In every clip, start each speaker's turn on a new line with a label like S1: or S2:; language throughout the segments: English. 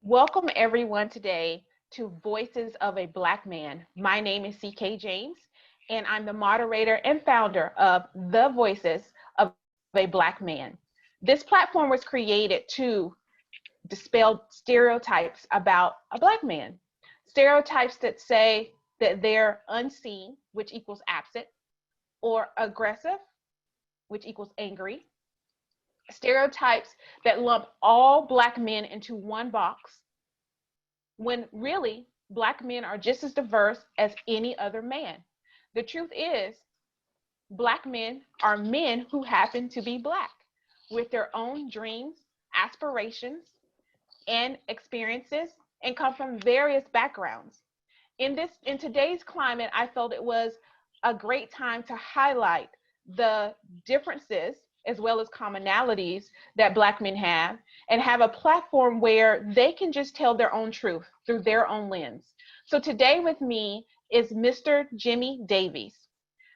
S1: Welcome everyone today to Voices of a Black Man. My name is CK James, and I'm the moderator and founder of the Voices of a Black Man. This platform was created to dispel stereotypes about a Black man. Stereotypes that say that they're unseen, which equals absent, or aggressive, which equals angry. Stereotypes that lump all Black men into one box when really Black men are just as diverse as any other man. The truth is, Black men are men who happen to be Black with their own dreams, aspirations, and experiences, and come from various backgrounds. In today's climate, I felt it was a great time to highlight the differences as well as commonalities that Black men have, and have a platform where they can just tell their own truth through their own lens. So today with me is Mr. Jimmie Davies.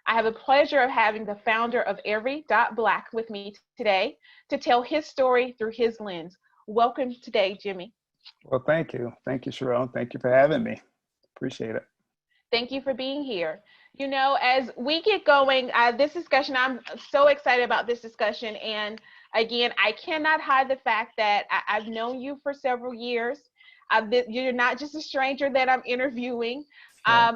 S1: I have the pleasure of having the founder of Every.Black with me today to tell his story through his lens. Welcome today, Jimmie.
S2: Well, thank you. Thank you, Sharon. Thank you for having me. Appreciate it.
S1: Thank you for being here. You know, as we get going, this discussion, I'm so excited about this discussion. And again, I cannot hide the fact that I've known you for several years. You're not just a stranger that I'm interviewing.
S2: Right.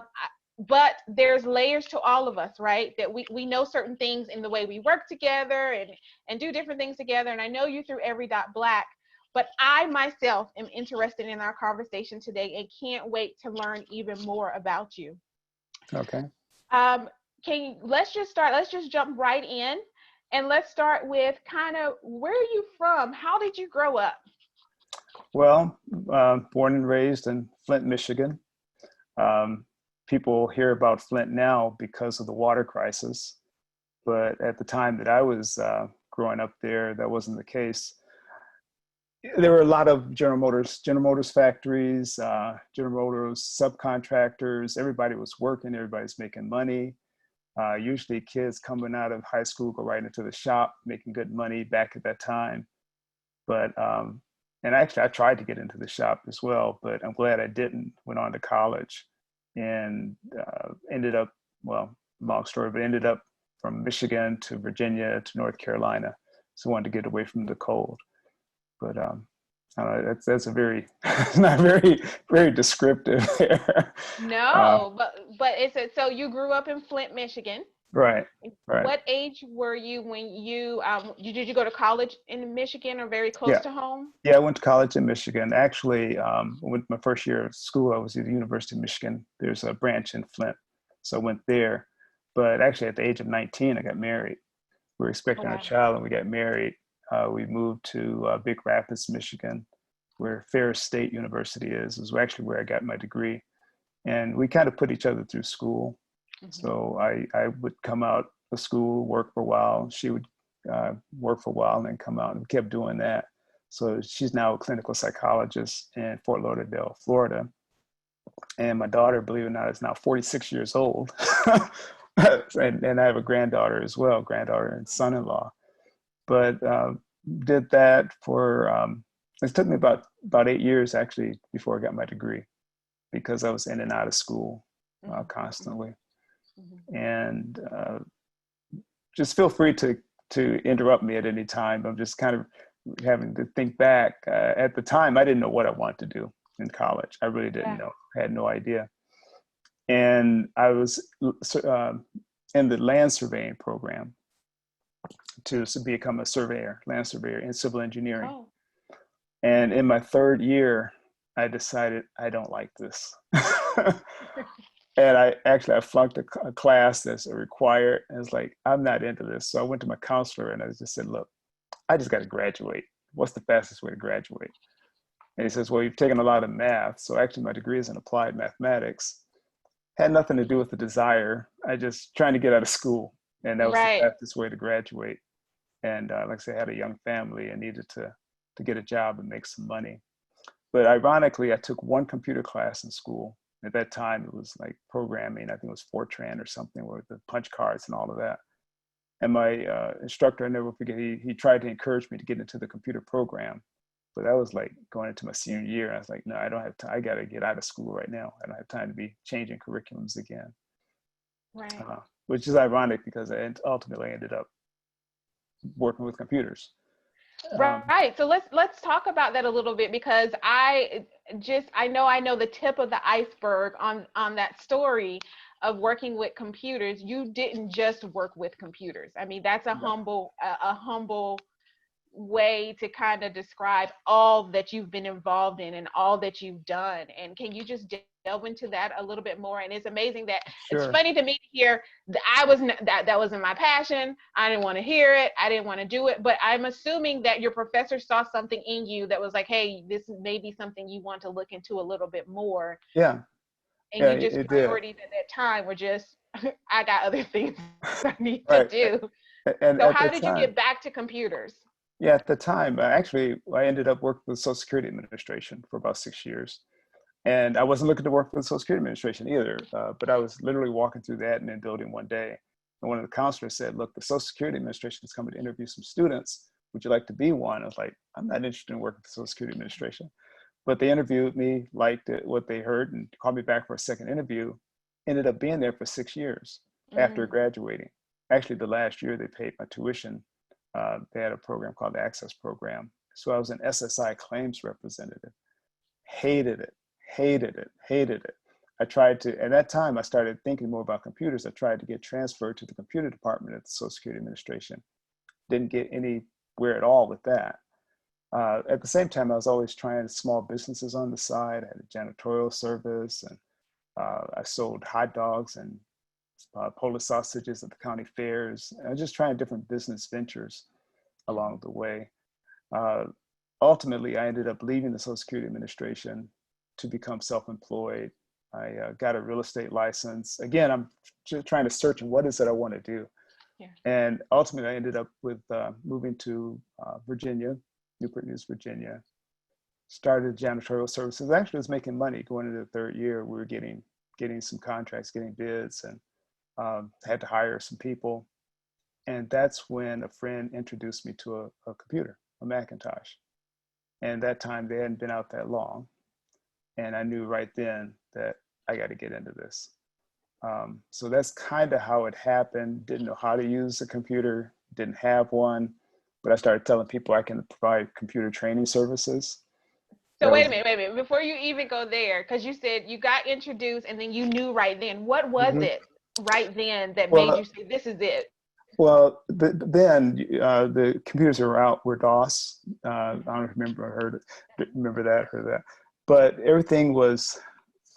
S1: But there's layers to all of us, right? That we know certain things in the way we work together and do different things together. And I know you through Every.Black. But I myself am interested in our conversation today and can't wait to learn even more about you.
S2: Okay.
S1: Let's just jump right in, and let's start with kind of, where are you from? How did you grow up?
S2: Well, born and raised in Flint, Michigan. People hear about Flint now because of the water crisis. But at the time that I was growing up there, that wasn't the case. There were a lot of General Motors factories, General Motors subcontractors. Everybody was working, everybody's making money. Usually kids coming out of high school go right into the shop, making good money back at that time. But, and actually I tried to get into the shop as well, but I'm glad I didn't. Went on to college and ended up, well, long story, but ended up from Michigan to Virginia to North Carolina. So I wanted to get away from the cold. But that's a very not very descriptive there.
S1: No, but so you grew up in Flint, Michigan.
S2: Right.
S1: What age were you when did you go to college in Michigan or very close
S2: Yeah.
S1: to home?
S2: Yeah, I went to college in Michigan. Actually, with my first year of school, I was at the University of Michigan. There's a branch in Flint, so I went there. But actually, at the age of 19, I got married. We were expecting our child, and we got married. We moved to Big Rapids, Michigan, where Ferris State University is. It was actually where I got my degree. And we kind of put each other through school. Mm-hmm. So I would come out of school, work for a while. She would work for a while and then come out, and we kept doing that. So she's now a clinical psychologist in Fort Lauderdale, Florida. And my daughter, believe it or not, is now 46 years old. and I have a granddaughter as well, granddaughter and son-in-law. But did that for, it took me about 8 years actually before I got my degree, because I was in and out of school constantly. Mm-hmm. And just feel free to interrupt me at any time. I'm just kind of having to think back. At the time, I didn't know what I wanted to do in college. I really didn't know. I had no idea. And I was in the land surveying program to become a land surveyor in civil engineering. Oh. And in my third year, I decided I don't like this. And I flunked a class that's required. And it's like, I'm not into this. So I went to my counselor and I just said, look, I just got to graduate. What's the fastest way to graduate? And he says, well, you've taken a lot of math. So actually my degree is in applied mathematics. Had nothing to do with the desire. I just trying to get out of school. And that was the fastest way to graduate. And like I said, I had a young family and needed to get a job and make some money. But ironically, I took one computer class in school. At that time, it was like programming. I think it was Fortran or something with the punch cards and all of that. And my instructor, I never forget, he tried to encourage me to get into the computer program. But that was like going into my senior year. I was like, no, I don't have time. I got to get out of school right now. I don't have time to be changing curriculums again.
S1: Right.
S2: Which is ironic because I ultimately ended up working with computers.
S1: Right. So let's talk about that a little bit, because I know the tip of the iceberg on that story of working with computers. You didn't just work with computers. I mean, that's a humble way to kind of describe all that you've been involved in and all that you've done. And can you just delve into that a little bit more? And it's amazing that It's funny to me to hear that that wasn't my passion. I didn't want to hear it. I didn't want to do it. But I'm assuming that your professor saw something in you that was like, hey, this may be something you want to look into a little bit more.
S2: Yeah.
S1: And you just priorities at that time were just, I got other things I need to do.
S2: And
S1: so how did you get back to computers?
S2: Yeah, at the time, I ended up working with the Social Security Administration for about 6 years. And I wasn't looking to work for the Social Security Administration either, but I was literally walking through the admin building one day. And one of the counselors said, look, the Social Security Administration is coming to interview some students. Would you like to be one? I was like, I'm not interested in working for the Social Security Administration. But they interviewed me, liked what they heard, and called me back for a second interview. Ended up being there for 6 years after graduating. Actually, the last year they paid my tuition. They had a program called the Access Program. So I was an SSI claims representative. Hated it. I tried to, at that time, I started thinking more about computers. I tried to get transferred to the computer department at the Social Security Administration. Didn't get anywhere at all with that. At the same time, I was always trying small businesses on the side. I had a janitorial service, and I sold hot dogs and Polish sausages at the county fairs. I was just trying different business ventures along the way. Ultimately, I ended up leaving the Social Security Administration to become self-employed. I got a real estate license. Again, I'm just trying to search what is it I want to do. Yeah. And ultimately, I ended up with moving to Virginia, Newport News, Virginia. Started janitorial services. Actually, I was making money going into the third year. We were getting some contracts, getting bids, and had to hire some people. And that's when a friend introduced me to a computer, a Macintosh. And that time they hadn't been out that long. And I knew right then that I got to get into this. So that's kind of how it happened. Didn't know how to use a computer, didn't have one, but I started telling people I can provide computer training services.
S1: So wait a minute. Before you even go there, because you said you got introduced and then you knew right then. What was it right then that made you say, this is it?
S2: Well, then the computers were DOS. I don't remember that. But everything was,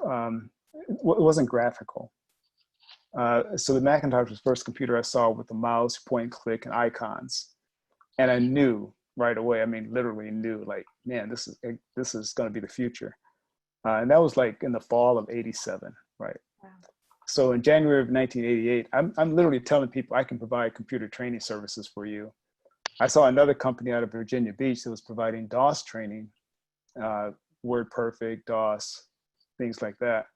S2: it wasn't graphical. So the Macintosh was the first computer I saw with a mouse, point and click, and icons. And I knew right away, I mean, literally knew, like, man, this is going to be the future. And that was like in the fall of '87, right? Wow. So in January of 1988, I'm literally telling people I can provide computer training services for you. I saw another company out of Virginia Beach that was providing DOS training, WordPerfect, DOS, things like that.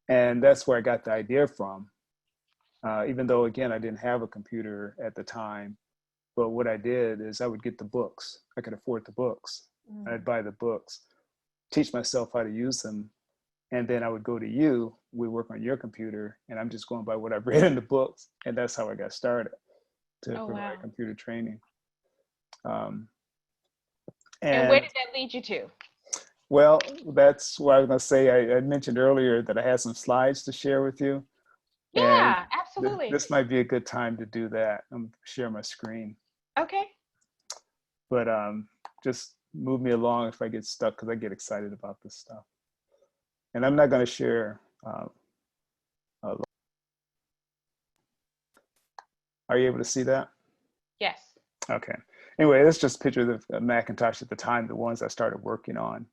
S2: And that's where I got the idea from. Even though, again, I didn't have a computer at the time. But what I did is I would get the books. I could afford the books. I'd buy the books, teach myself how to use them. And then I would go to you, we work on your computer, and I'm just going by what I've read in the books. And that's how I got started to provide computer training.
S1: And where did that lead you to?
S2: Well, that's what I was going to say. I mentioned earlier that I had some slides to share with you.
S1: Yeah, absolutely.
S2: This might be a good time to do that. I'm share my screen.
S1: Okay.
S2: But just move me along if I get stuck, because I get excited about this stuff. And I'm not going to share. Are you able to see that?
S1: Yes.
S2: Okay. Anyway, that's just a picture of the Macintosh at the time, the ones I started working on.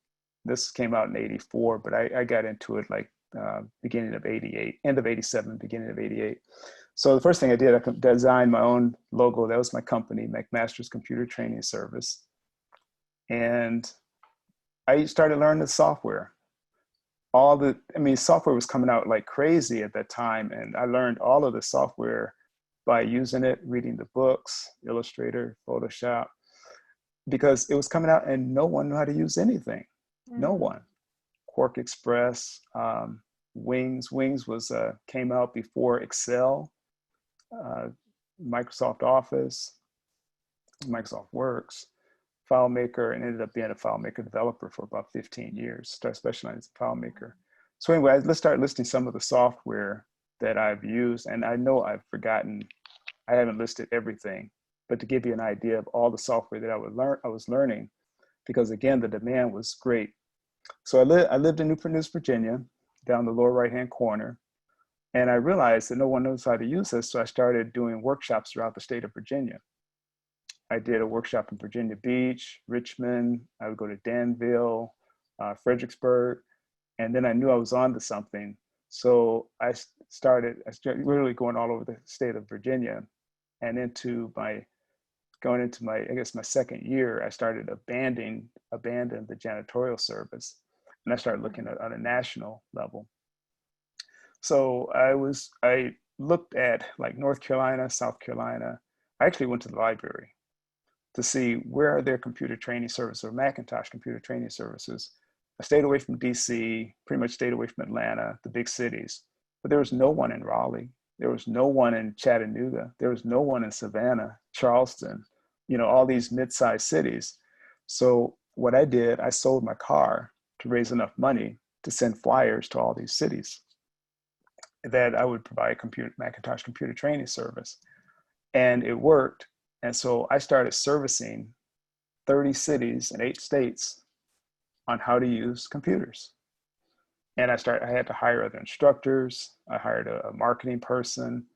S2: This came out in '84, but I got into it like beginning of '88, end of '87, beginning of '88. So the first thing I did, I designed my own logo. That was my company, McMaster's Computer Training Service. And I started learning the software. Software was coming out like crazy at that time. And I learned all of the software by using it, reading the books, Illustrator, Photoshop. because it was coming out and no one knew how to use anything. No
S1: Mm.
S2: one. Quark Express, Wings was came out before Excel, uh, Microsoft Office, Microsoft Works, FileMaker, and ended up being a FileMaker developer for about 15 years. Started specializing in FileMaker. So anyway, let's start listing some of the software that I've used, and I know I've forgotten. I haven't listed everything, but to give you an idea of all the software that I was learning, because again, the demand was great. So I lived in Newport News, Virginia, down the lower right-hand corner. And I realized that no one knows how to use this. So I started doing workshops throughout the state of Virginia. I did a workshop in Virginia Beach, Richmond. I would go to Danville, Fredericksburg. And then I knew I was on to something. So I started really going all over the state of Virginia, and going into my, I guess my second year, I started abandon the janitorial service, and I started looking at on a national level. So I looked at like North Carolina, South Carolina. I actually went to the library to see where are their computer training services or Macintosh computer training services. I stayed away from DC, pretty much stayed away from Atlanta, the big cities, but there was no one in Raleigh. There was no one in Chattanooga. There was no one in Savannah, Charleston, all these mid-sized cities. So what I did, I sold my car to raise enough money to send flyers to all these cities that I would provide Macintosh computer training service. And it worked. And so I started servicing 30 cities in 8 states on how to use computers. And I had to hire other instructors. I hired a marketing person,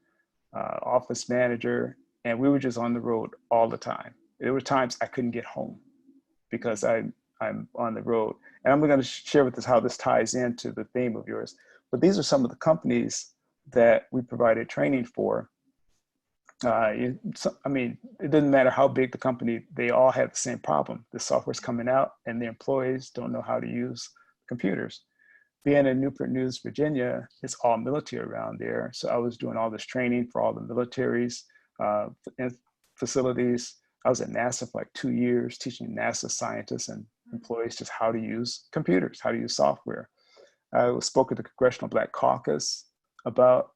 S2: office manager, and we were just on the road all the time. There were times I couldn't get home because I'm on the road. And I'm going to share with us how this ties into the theme of yours. But these are some of the companies that we provided training for. It doesn't matter how big the company, they all have the same problem. The software's coming out and the employees don't know how to use computers. Being in Newport News, Virginia, it's all military around there. So I was doing all this training for all the militaries, facilities. I was at NASA for like 2 years, teaching NASA scientists and employees just how to use computers, how to use software. I spoke at the Congressional Black Caucus about,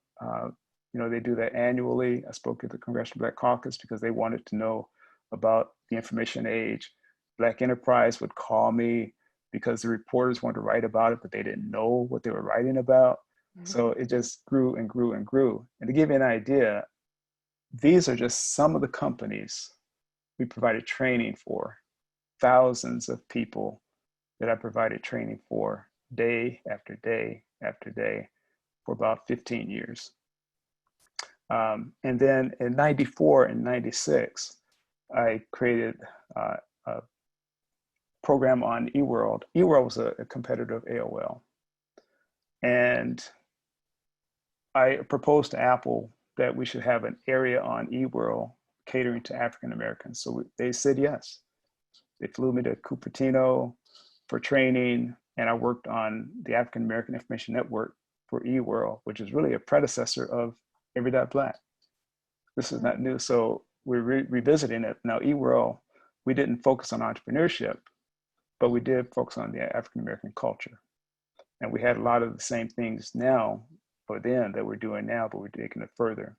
S2: they do that annually. I spoke at the Congressional Black Caucus because they wanted to know about the information age. Black Enterprise would call me because the reporters wanted to write about it, but they didn't know what they were writing about. Mm-hmm. So it just grew and grew and grew. And to give you an idea, these are just some of the companies we provided training for, thousands of people that I provided training for day after day after day for about 15 years. And then in 94 and 96, I created a program on eWorld. eWorld was a competitor of AOL. And I proposed to Apple that we should have an area on eWorld catering to African Americans. So they said yes. They flew me to Cupertino for training, and I worked on the African American Information Network for eWorld, which is really a predecessor of Every.Black. This is not new, so we're revisiting it. Now, eWorld, we didn't focus on entrepreneurship, but we did focus on the African American culture. And we had a lot of the same things now, or then, that we're doing now, but we're taking it further.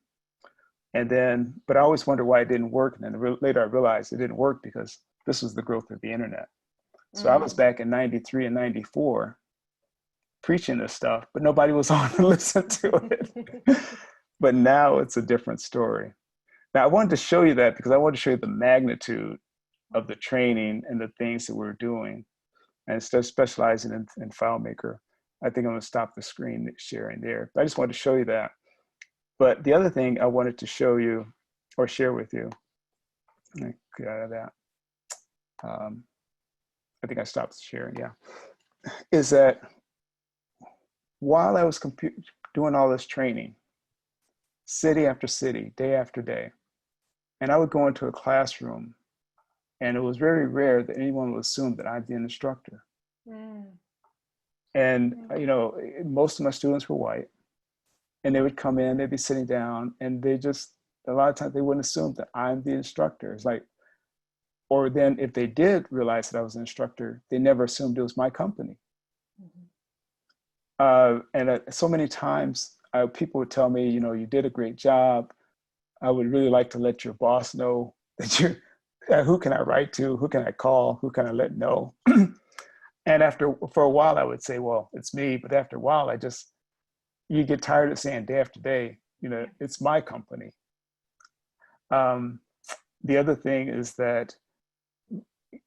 S2: And then, but I always wondered why it didn't work. And then later I realized it didn't work because this was the growth of the internet. So I was back in 93 and 94 preaching this stuff, but nobody was on to listen to it. But now it's a different story. Now I wanted to show you that because I wanted to show you the magnitude of the training and the things that we're doing. And instead of specializing in FileMaker, I think I'm gonna stop the screen sharing there. But I just wanted to show you that. But the other thing I wanted to show you or share with you, let me get out of that. I think I stopped sharing, yeah. Is that while I was doing all this training, city after city, day after day, and I would go into a classroom, and it was very rare that anyone would assume that I'm the instructor. And, most of my students were white, and they would come in, they'd be sitting down, and a lot of times they wouldn't assume that I'm the instructor. It's like, or then if they did realize that I was an instructor, they never assumed it was my company. And so many times people would tell me, you did a great job. I would really like to let your boss know that who can I write to? Who can I call? Who can I let know? And for a while, I would say, well, it's me. But after a while, you get tired of saying day after day, it's my company. The other thing is that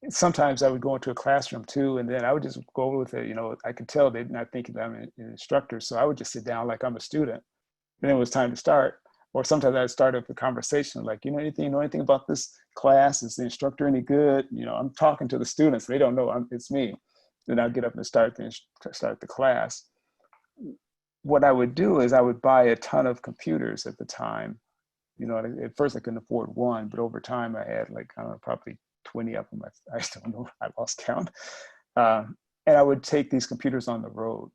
S2: sometimes I would go into a classroom too, and then I would just go with it. I could tell they're not thinking that I'm an instructor. So I would just sit down like I'm a student. And then it was time to start. Or sometimes I'd start up a conversation like, you know anything about this class? Is the instructor any good? I'm talking to the students. They don't know it's me. Then I'll get up and start the class. What I would do is I would buy a ton of computers at the time. At first I couldn't afford one, but over time I had probably 20 of them. I don't know. I lost count. And I would take these computers on the road.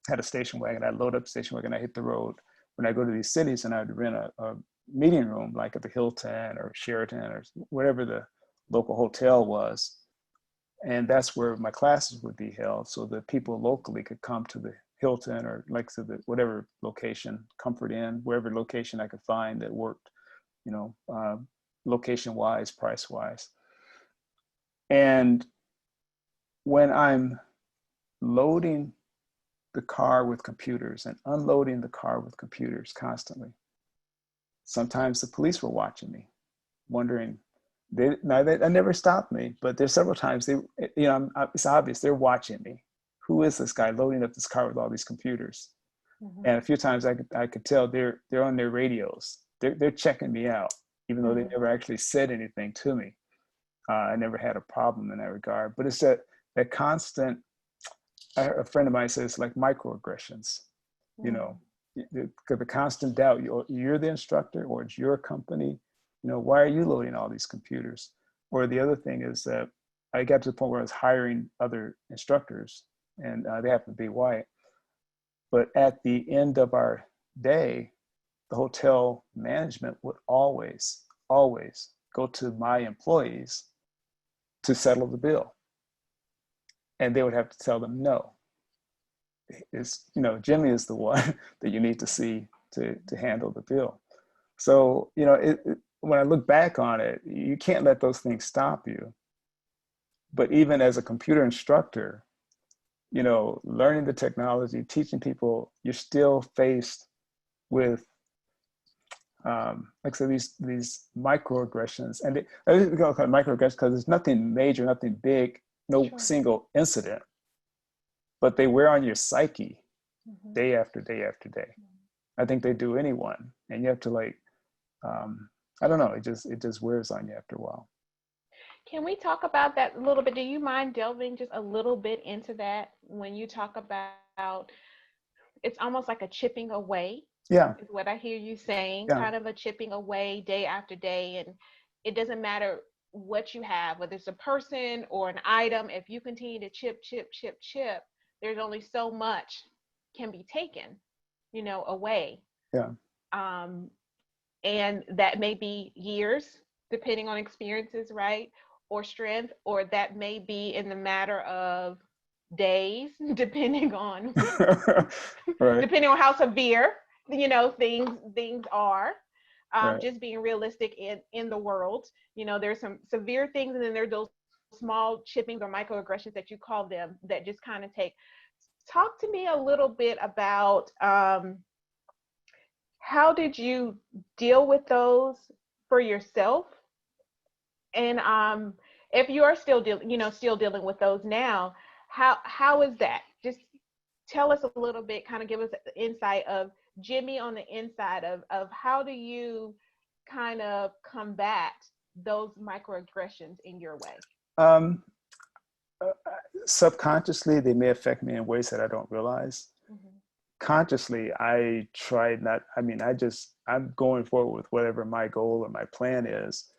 S2: I had a station wagon. I'd load up the station wagon. I hit the road. When I go to these cities, and I'd rent a meeting room, like at the Hilton or Sheraton or whatever the local hotel was. And that's where my classes would be held. So that people locally could come to the Hilton or to the whatever location, Comfort Inn, wherever location I could find that worked, location wise, price wise. And when I'm loading the car with computers and unloading the car with computers constantly, sometimes the police were watching me, wondering. They never stopped me, but there's several times it's obvious they're watching me. Who is this guy loading up this car with all these computers? Mm-hmm. And a few times I could tell they're on their radios. They're checking me out, even though they never actually said anything to me. I never had a problem in that regard. But it's that constant. A friend of mine says like microaggressions. The constant doubt. You're the instructor, or it's your company. Why are you loading all these computers? Or the other thing is that I got to the point where I was hiring other instructors, and they happen to be white. But at the end of our day, the hotel management would always go to my employees to settle the bill. And they would have to tell them, no, Jimmie is the one that you need to see to handle the bill. So, when I look back on it, you can't let those things stop you. But even as a computer instructor, learning the technology, teaching people, you're still faced with, like I said, these microaggressions. And I was going to call it microaggressions because there's nothing major, nothing big, no single incident, but they wear on your psyche day after day after day. I think they do anyone. And you have to I don't know, it just wears on you after a while.
S1: Can we talk about that a little bit? Do you mind delving just a little bit into that when you talk about it's almost like a chipping away?
S2: Yeah.
S1: Is what I hear you saying,
S2: yeah.
S1: Kind of a chipping away day after day. And it doesn't matter what you have, whether it's a person or an item, if you continue to chip, there's only so much can be taken, away.
S2: Yeah.
S1: And that may be years, depending on experiences, right? Or strength, or that may be in the matter of days, depending on
S2: right.
S1: depending on how severe, things are.
S2: Right.
S1: Just being realistic in the world, there's some severe things, and then there's those small chippings or microaggressions that you call them that just kind of talk to me a little bit about how did you deal with those for yourself? And if you are still dealing with those now, how is that? Just tell us a little bit, kind of give us the insight of Jimmie on the inside of how do you kind of combat those microaggressions in your way?
S2: Subconsciously, they may affect me in ways that I don't realize. Consciously, I try not, I'm going forward with whatever my goal or my plan is.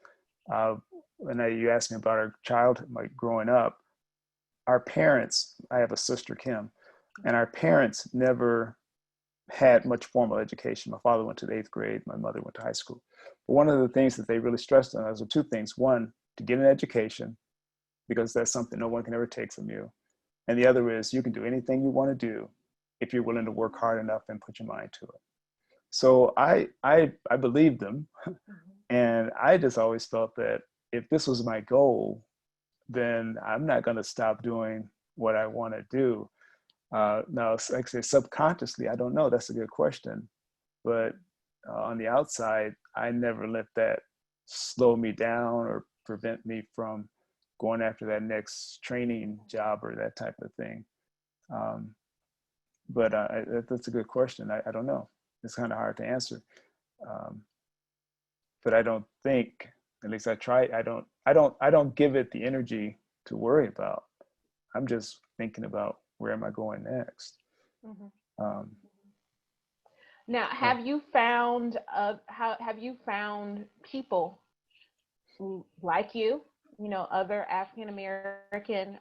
S2: When you asked me about our childhood, growing up, our parents, I have a sister, Kim, and our parents never had much formal education. My father went to the 8th grade. My mother went to high school. But one of the things that they really stressed on us were two things. One, to get an education, because that's something no one can ever take from you. And the other is you can do anything you want to do if you're willing to work hard enough and put your mind to it. So I believed them. And I just always felt that if this was my goal, then I'm not going to stop doing what I want to do. Now, like I say, subconsciously, I don't know. That's a good question. But on the outside, I never let that slow me down or prevent me from going after that next training job or that type of thing. But that's a good question. I don't know. It's kind of hard to answer. But I don't think, at least I try, I don't give it the energy to worry about. I'm just thinking about where am I going next.
S1: Now, have you found people like you, other African American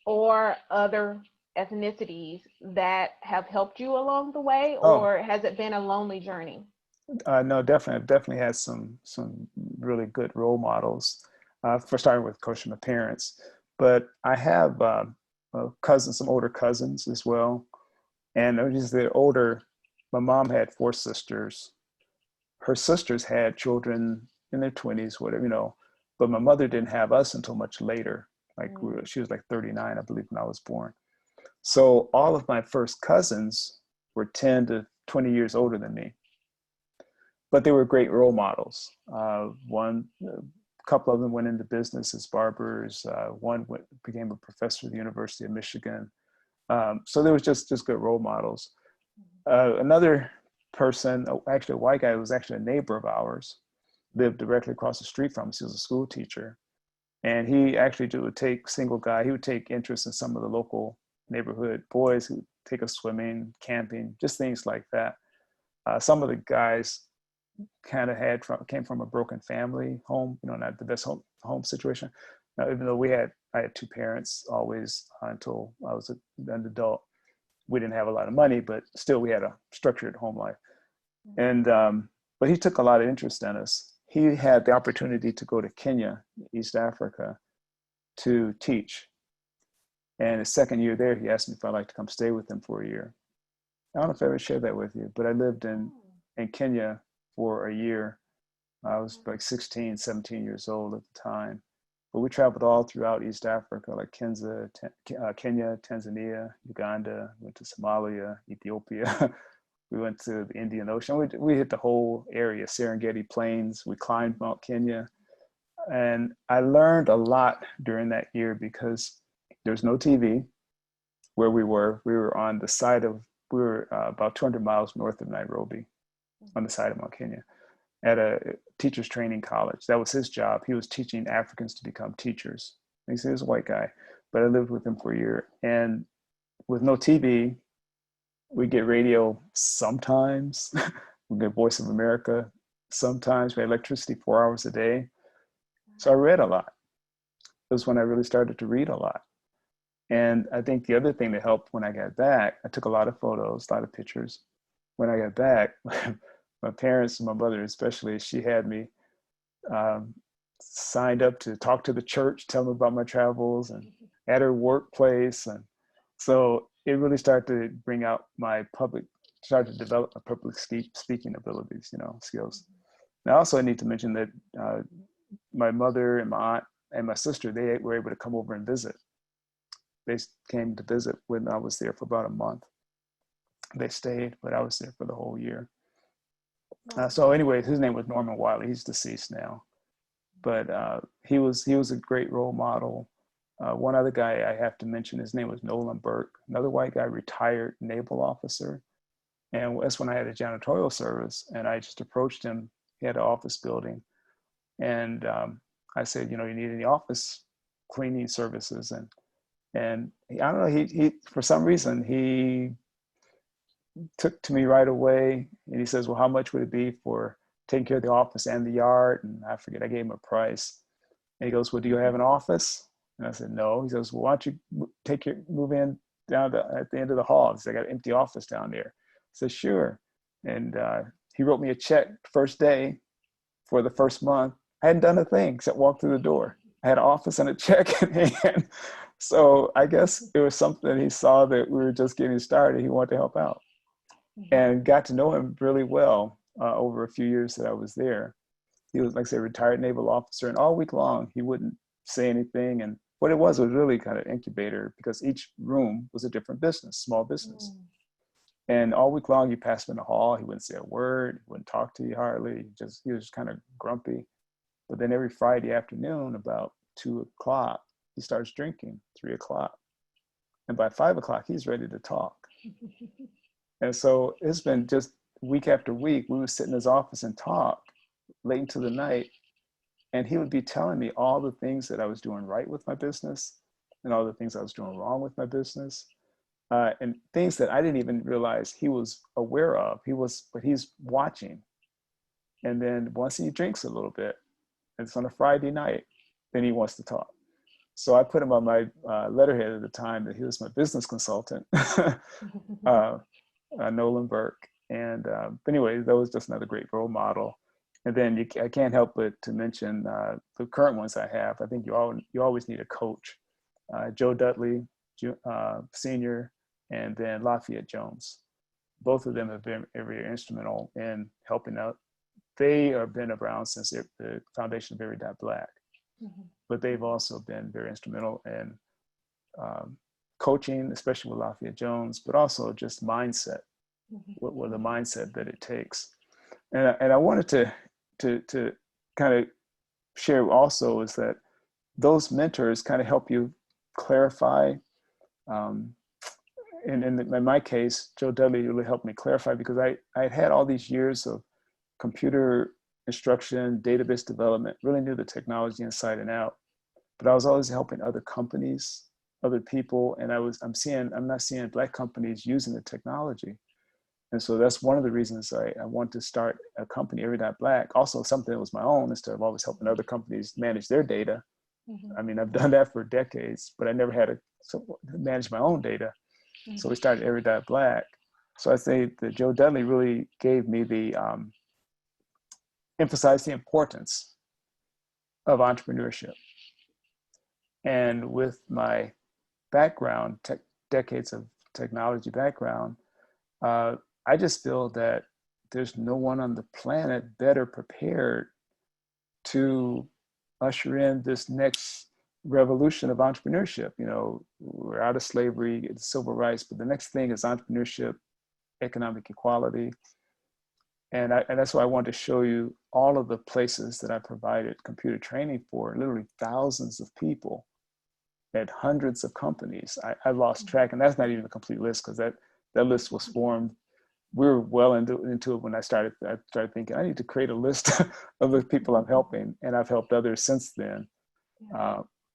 S1: or other ethnicities that have helped you along the way, or has it been a lonely journey?
S2: No, definitely. I've definitely had some really good role models. For starting with, of course, my parents, but I have cousins, some older cousins as well. And they're older. My mom had 4 sisters. Her sisters had children in their 20s, whatever, but my mother didn't have us until much later. Like she was like 39, I believe, when I was born. So all of my first cousins were 10 to 20 years older than me, but they were great role models. A couple of them went into business as barbers. One became a professor at the University of Michigan. So there was just good role models. Another person, actually a white guy, who was actually a neighbor of ours, lived directly across the street from us. He was a school teacher. And he actually would take he would take interest in some of the local neighborhood boys who would take us swimming, camping, just things like that. Some of the guys kind of came from a broken family home, not the best home situation. Now, even though I had 2 parents always until I was an adult. We didn't have a lot of money, but still we had a structured home life. And but he took a lot of interest in us. He had the opportunity to go to Kenya, East Africa, to teach. And his second year there, he asked me if I'd like to come stay with him for a year. I don't know if I ever shared that with you, but I lived in Kenya for a year. I was like 16, 17 years old at the time. But we traveled all throughout East Africa, like Kenya, Tanzania, Uganda, went to Somalia, Ethiopia. We went to the Indian Ocean. We hit the whole area, Serengeti Plains. We climbed Mount Kenya. And I learned a lot during that year because there's no TV where we were. We were on the side of, about 200 miles north of Nairobi, on the side of Mount Kenya, at a teacher's training college. That was his job. He was teaching Africans to become teachers. He was a white guy, but I lived with him for a year. And with no TV, we get radio sometimes. We get Voice of America sometimes. We had electricity 4 hours a day. So I read a lot. It was when I really started to read a lot. And I think the other thing that helped when I got back, I took a lot of photos, a lot of pictures. When I got back, my parents, my mother especially, she had me signed up to talk to the church, tell them about my travels, and at her workplace. And so it really started to bring out started to develop my public speaking abilities, skills. Now also I need to mention that my mother and my aunt and my sister, they were able to come over and visit. They came to visit when I was there for about a month. They stayed, but I was there for the whole year. So anyway, his name was Norman Wiley. He's deceased now, but he was a great role model. One other guy I have to mention, his name was Nolan Burke, another white guy, retired naval officer. And that's when I had a janitorial service, and I just approached him. He had an office building, and I said, you need any office cleaning services? And I don't know, he for some reason he took to me right away, and he says, well, how much would it be for taking care of the office and the yard? And I forget, I gave him a price. And he goes, well, do you have an office? And I said, no. He says, well, why don't you move in down at the end of the hall? He said, I got an empty office down there. I said, sure. And he wrote me a check first day for the first month, I hadn't done a thing except walk through the door. I had an office and a check in hand. So I guess it was something that he saw that we were just getting started. He wanted to help out, and got to know him really well over a few years that I was there. He was, like I said, a retired naval officer, and all week long he wouldn't say anything. And what it was really kind of incubator, because each room was a different business, small business. And all week long you passed him in the hall, he wouldn't say a word, he wouldn't talk to you hardly. He was kind of grumpy. But then every Friday afternoon, about 2:00, he starts drinking, 3:00. And by 5:00, he's ready to talk. And so it's been just week after week, we would sit in his office and talk late into the night. And he would be telling me all the things that I was doing right with my business and all the things I was doing wrong with my business. And things that I didn't even realize he was aware of. But he's watching. And then once he drinks a little bit, it's on a Friday night, then he wants to talk. So I put him on my letterhead at the time that he was my business consultant, Nolan Burke. And anyway, that was just another great role model. And then I can't help but to mention the current ones I have. I think you always need a coach. Joe Dudley, Senior, and then Lafayette Jones. Both of them have been very instrumental in helping out. They have been around since the foundation of Every Black, but they've also been very instrumental in coaching, especially with Lafayette Jones, but also just mindset, what the mindset that it takes. And I wanted to kind of share also is that those mentors kind of help you clarify. And in my case, Joe Dudley really helped me clarify, because I had all these years of computer instruction, database development, really knew the technology inside and out, but I was always helping other companies, other people, and I'm not seeing Black companies using the technology. And so that's one of the reasons I want to start a company, Every Black. Also something that was my own, instead of always helping other companies manage their data. I mean, I've done that for decades, but I never had to manage my own data. So we started Every Black. So I say that Joe Dudley really gave me the, emphasized the importance of entrepreneurship. And with my background, decades of technology background, I just feel that there's no one on the planet better prepared to usher in this next revolution of entrepreneurship. You know, we're out of slavery, it's civil rights, but the next thing is entrepreneurship, economic equality. And that's why I wanted to show you all of the places that I provided computer training for, literally thousands of people at hundreds of companies. I lost track, and that's not even a complete list, because that list was formed. We were well into it when I started thinking, I need to create a list of the people I'm helping, and I've helped others since then.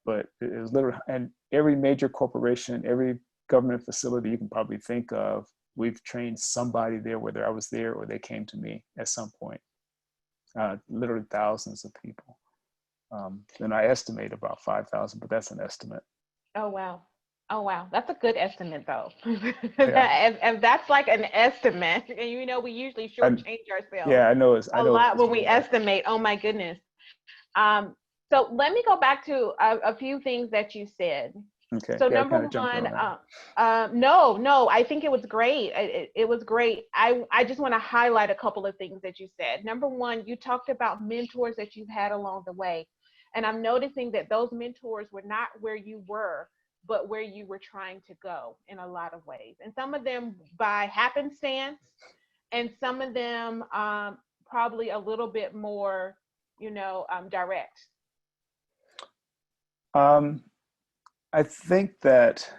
S2: But it was literally, and every major corporation, every government facility you can probably think of, we've trained somebody there, whether I was there or they came to me at some point. Literally thousands of people. And I estimate about 5,000, but that's an estimate.
S1: Oh, wow. Oh, wow. That's a good estimate, though. If that's like an estimate, and you know, we usually shortchange ourselves.
S2: Yeah, I know.
S1: A lot when we estimate. Oh, my goodness. So let me go back to a few things that you said.
S2: Okay.
S1: So number one, no, I think it was great. It was great. I just want to highlight a couple of things that you said. Number one, you talked about mentors that you've had along the way. And I'm noticing that those mentors were not where you were, but where you were trying to go in a lot of ways. And some of them by happenstance, and some of them probably a little bit more, direct.
S2: I think that,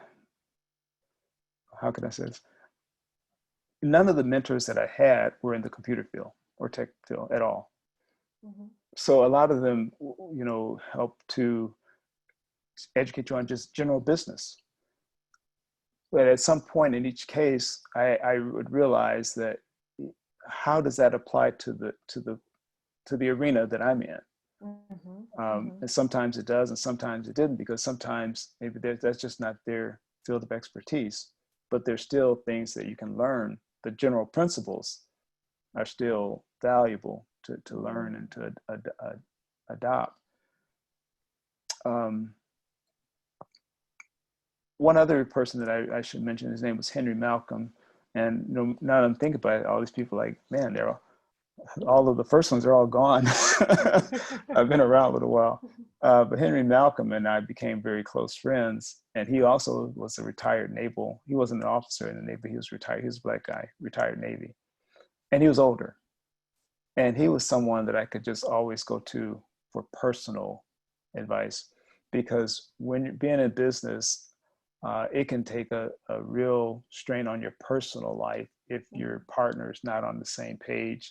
S2: how can I say this? None of the mentors that I had were in the computer field or tech field at all. So a lot of them, help to educate you on just general business. But at some point in each case, I would realize that how does that apply to the arena that I'm in? And sometimes it does, and sometimes it didn't, because sometimes maybe that's just not their field of expertise. But there's still things that you can learn. The general principles are still valuable to learn and to adopt. One other person that I should mention, his name was Henry Malcolm. And now that I'm thinking about it, all these people, like, man, all of the first ones are all gone. I've been around a little while. But Henry Malcolm and I became very close friends. And he also was a retired naval. He wasn't an officer in the Navy, he was retired. He was a black guy, retired Navy. And he was older. And he was someone that I could just always go to for personal advice. Because when you're being in business, it can take a real strain on your personal life if your partner is not on the same page,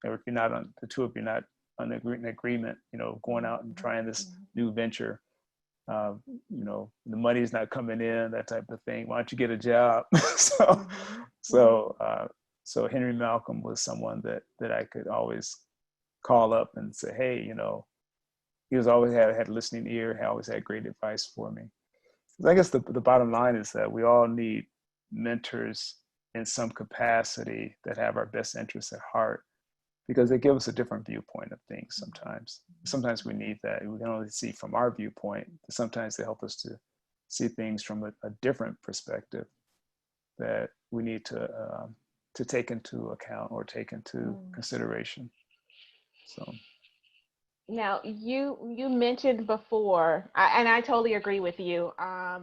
S2: or if you're not on, the two of you not on an agreement, going out and trying this new venture. The money's not coming in, that type of thing. Why don't you get a job? So Henry Malcolm was someone that I could always call up and say, hey, he was always had a listening ear. He always had great advice for me. I guess the bottom line is that we all need mentors in some capacity that have our best interests at heart, because they give us a different viewpoint of things sometimes. Sometimes we need that. We can only see from our viewpoint. Sometimes they help us to see things from a different perspective that we need to take into account or take into consideration. So.
S1: Now, you mentioned before, and I totally agree with you. I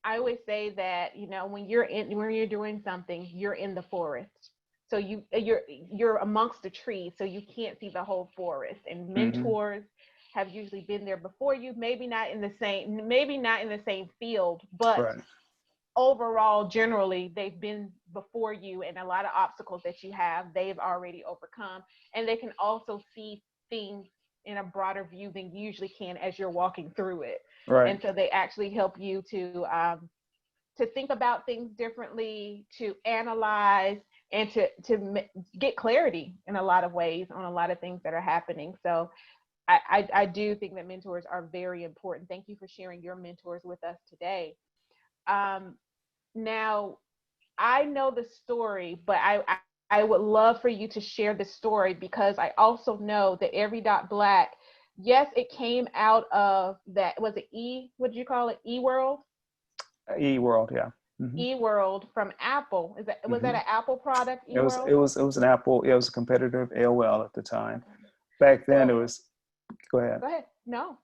S1: always say that, when you're doing something, you're in the forest. So you're amongst the trees, so you can't see the whole forest. And mentors have usually been there before you, maybe not in the same field, but right. Overall, generally, they've been before you, and a lot of obstacles that you have, they've already overcome. And they can also see things in a broader view than you usually can as you're walking through it. Right. And so they actually help you to think about things differently, to analyze, and to get clarity in a lot of ways on a lot of things that are happening. So I do think that mentors are very important. Thank you for sharing your mentors with us today. Now, I know the story, but I would love for you to share the story, because I also know that Every.Black, yes, it came out of that, was it what did you call it? eWorld?
S2: eWorld, yeah.
S1: eWorld from Apple. Was that an Apple product?
S2: eWorld? It was an Apple. It was a competitor of AOL at the time. Back then it was, go ahead.
S1: Go ahead. No.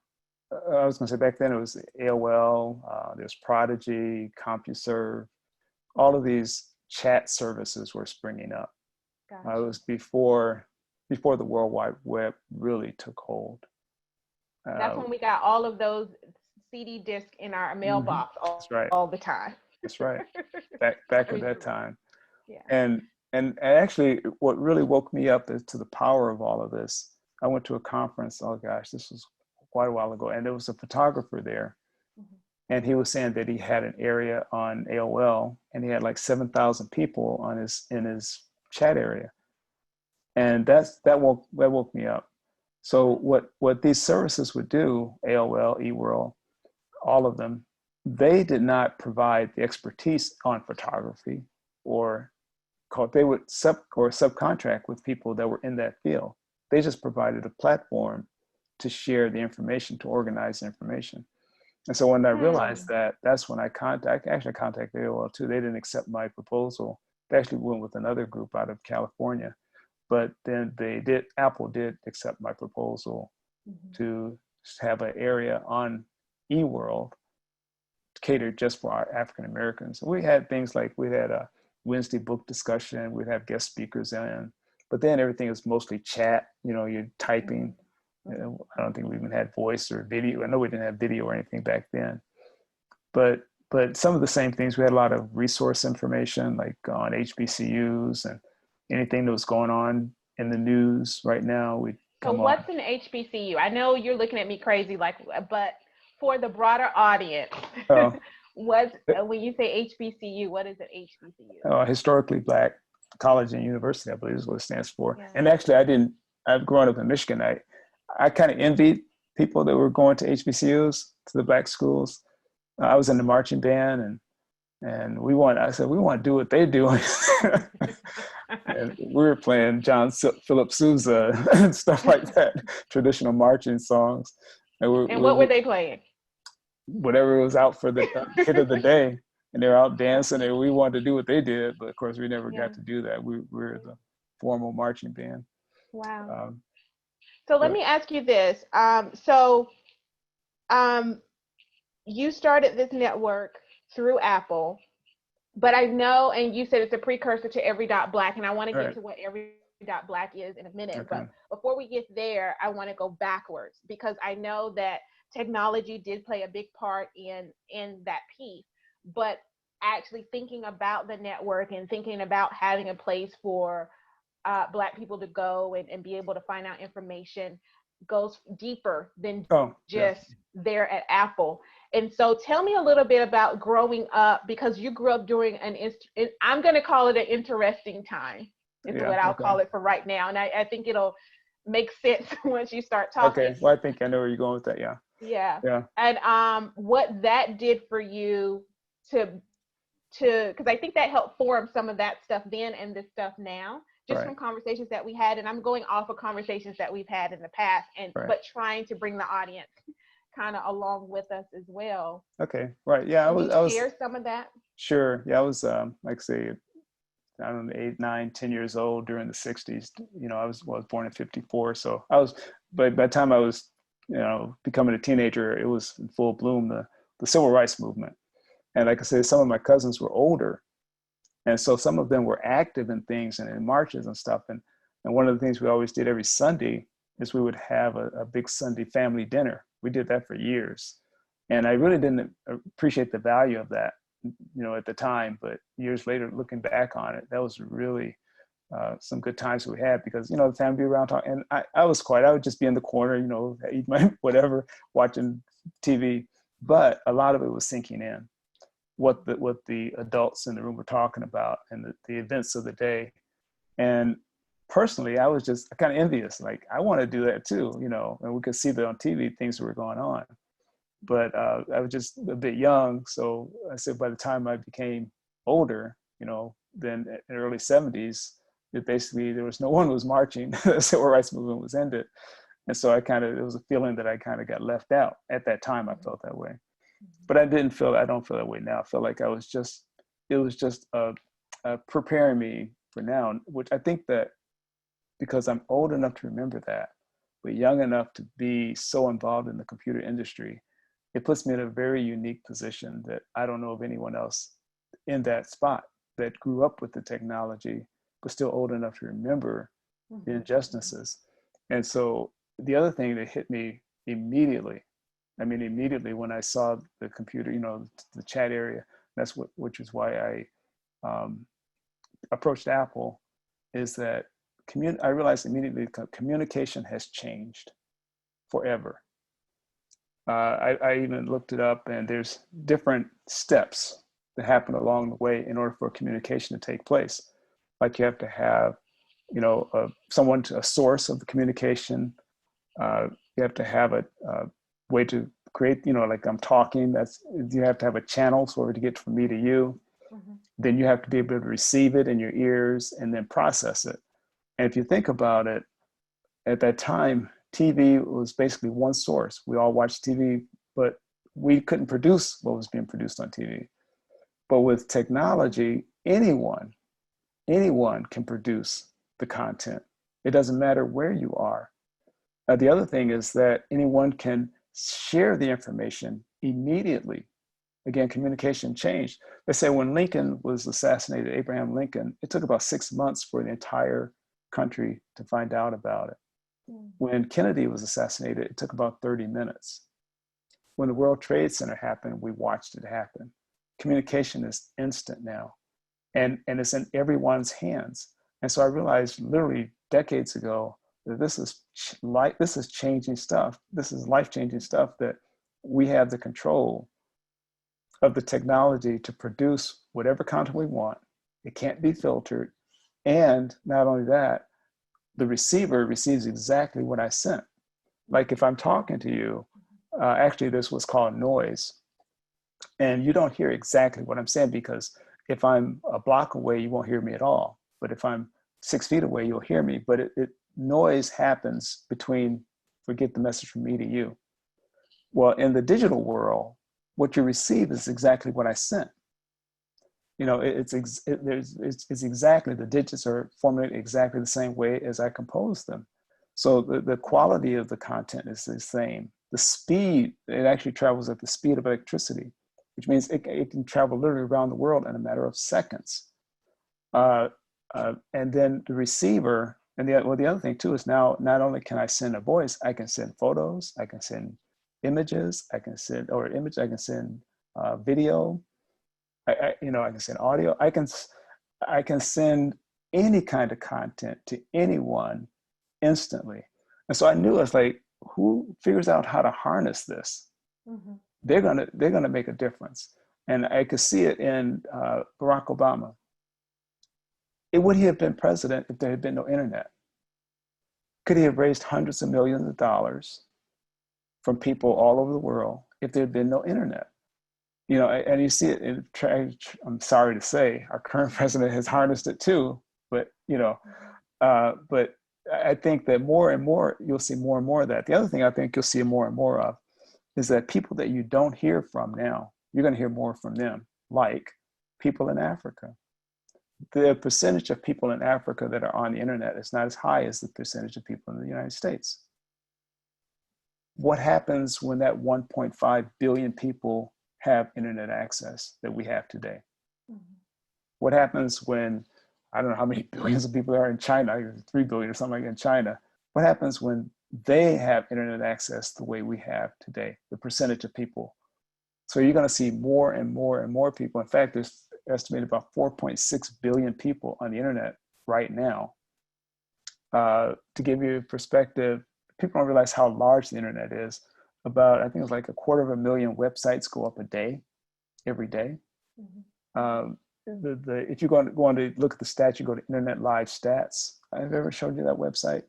S2: I was going to say, back then it was AOL, there's Prodigy, CompuServe, all of these chat services were springing up. Gotcha. It was before the World Wide Web really took hold.
S1: That's when we got all of those CD discs in our mailbox all the time.
S2: That's right. Back at that time. Yeah. And actually, what really woke me up to the power of all of this, I went to a conference, oh gosh, this was quite a while ago, and there was a photographer there, and he was saying that he had an area on AOL, and he had like 7,000 people in his chat area, and that woke me up. So what these services would do, AOL, eWorld, all of them, they did not provide the expertise on photography, they would subcontract with people that were in that field. They just provided a platform to share the information, to organize the information. And so when I realized that, that's when I contacted AOL too. They didn't accept my proposal. They actually went with another group out of California, but then Apple did accept my proposal to have an area on eWorld catered just for our African Americans. We had things like, we had a Wednesday book discussion, we'd have guest speakers in, but then everything was mostly chat, you're typing. I don't think we even had voice or video. I know we didn't have video or anything back then, but some of the same things. We had a lot of resource information, like on HBCUs and anything that was going on in the news right now.
S1: So what's an HBCU? I know you're looking at me crazy, but for the broader audience, when you say HBCU, what is an HBCU?
S2: Historically Black College and University, I believe is what it stands for. Yeah. And actually, I've grown up in Michigan. I kind of envied people that were going to HBCUs, to the Black schools. I was in the marching band, and I said, we want to do what they're doing. And we were playing Philip Sousa and stuff like that, traditional marching songs. And
S1: And what were they playing?
S2: whatever was out for the hit of the day. And they're out dancing, and we wanted to do what they did, but of course we never
S1: Yeah.
S2: got to do that. We were the formal marching band.
S1: Wow. So let me ask you this. You started this network through Apple, but I know, and you said it's a precursor to Every Dot Black, and I want to get to what Every Dot Black is in a minute.
S2: Okay.
S1: But before we get there, I want to go backwards, because I know that technology did play a big part in that piece, but actually thinking about the network and thinking about having a place for Black people to go and be able to find out information goes deeper than just there at Apple. And so tell me a little bit about growing up, because you grew up during I'm going to call it an interesting time, is what I'll call it for right now. And I think it'll make sense once you start talking.
S2: Okay, well, I think I know where you're going with that,
S1: Yeah. And what that did for you to because I think that helped form some of that stuff then and this stuff now, just from conversations that we had. And I'm going off of conversations that we've had in the past, but trying to bring the audience kind of along with us as well.
S2: Okay, right. Yeah, I was
S1: share some of that.
S2: Sure. Yeah, I was like say, I don't know, 8, 9, 10 years old during the 60s. I was born in 54. So but by the time I was, becoming a teenager, it was in full bloom, the civil rights movement. And like I said, some of my cousins were older. And so some of them were active in things and in marches and stuff. And one of the things we always did every Sunday is we would have a big Sunday family dinner. We did that for years. And I really didn't appreciate the value of that, at the time, but years later, looking back on it, that was really some good times we had, because, the family would be around talking. And I was quiet. I would just be in the corner, eat my whatever, watching TV. But a lot of it was sinking in what the adults in the room were talking about and the events of the day. And personally, I was just kind of envious. Like, I want to do that too, and we could see that on TV, things that were going on. But I was just a bit young. So I said, by the time I became older, then in the early 70s, there was no one was marching. The civil rights movement was ended. And so it was a feeling that I kind of got left out. At that time, I felt that way. But I don't feel that way now. I feel like it was just preparing me for now, which I think that because I'm old enough to remember that, but young enough to be so involved in the computer industry, it puts me in a very unique position that I don't know of anyone else in that spot that grew up with the technology, but still old enough to remember the injustices. And so the other thing that hit me immediately when I saw the computer, the chat area, which is why I approached Apple, is that I realized immediately communication has changed forever. I even looked it up, and there's different steps that happen along the way in order for communication to take place. Like, you have to have, a source of the communication. You have to have a way to create, like I'm talking, you have to have a channel so to get from me to you. Then you have to be able to receive it in your ears and then process it. And if you think about it, at that time, TV was basically one source. We all watched TV, but we couldn't produce what was being produced on TV. But with technology, anyone can produce the content. It doesn't matter where you are. The other thing is that anyone can share the information immediately. Again, communication changed. They say when Lincoln was assassinated, Abraham Lincoln, it took about 6 months for the entire country to find out about it. When Kennedy was assassinated, it took about 30 minutes. When the World Trade Center happened, we watched it happen. Communication is instant now, and it's in everyone's hands. And so I realized literally decades ago that this is changing stuff. This is life-changing stuff, that we have the control of the technology to produce whatever content we want. It can't be filtered. And not only that, the receiver receives exactly what I sent. Like, if I'm talking to you, actually there's what's called noise. And you don't hear exactly what I'm saying, because if I'm a block away, you won't hear me at all. But if I'm 6 feet away, you'll hear me, but noise happens between, forget the message from me to you. Well, in the digital world, what you receive is exactly what I sent. You know, it's exactly, the digits are formulated exactly the same way as I composed them. So the quality of the content is the same. The speed, it actually travels at the speed of electricity, which means it can travel literally around the world in a matter of seconds. And then the receiver, and the other thing too is now not only can I send a voice, I can send photos, I can send images, I can send video, I can send audio, I can send any kind of content to anyone instantly. And so I knew, I was like, who figures out how to harness this? Mm-hmm. They're gonna make a difference. And I could see it in Barack Obama. Would he have been president if there had been no internet? Could he have raised hundreds of millions of dollars from people all over the world if there had been no internet? You know, and you see it I'm sorry to say, our current president has harnessed it too, but, but I think that more and more, you'll see more and more of that. The other thing I think you'll see more and more of is that people that you don't hear from now, you're going to hear more from them, like people in Africa. The percentage of people in Africa that are on the internet is not as high as the percentage of people in the United States. What happens when that 1.5 billion people have internet access that we have today? Mm-hmm. What happens when, I don't know how many billions of people there are in China, 3 billion or something like that in China. What happens when they have internet access the way we have today, the percentage of people? So you're going to see more and more and more people. In fact, there's estimated about 4.6 billion people on the internet right now. To give you a perspective, people don't realize how large the internet is. I think it's like 250,000 websites go up a day, every day. Mm-hmm. If you're going to look at the stats, you go to Internet Live Stats. I've ever showed you that website?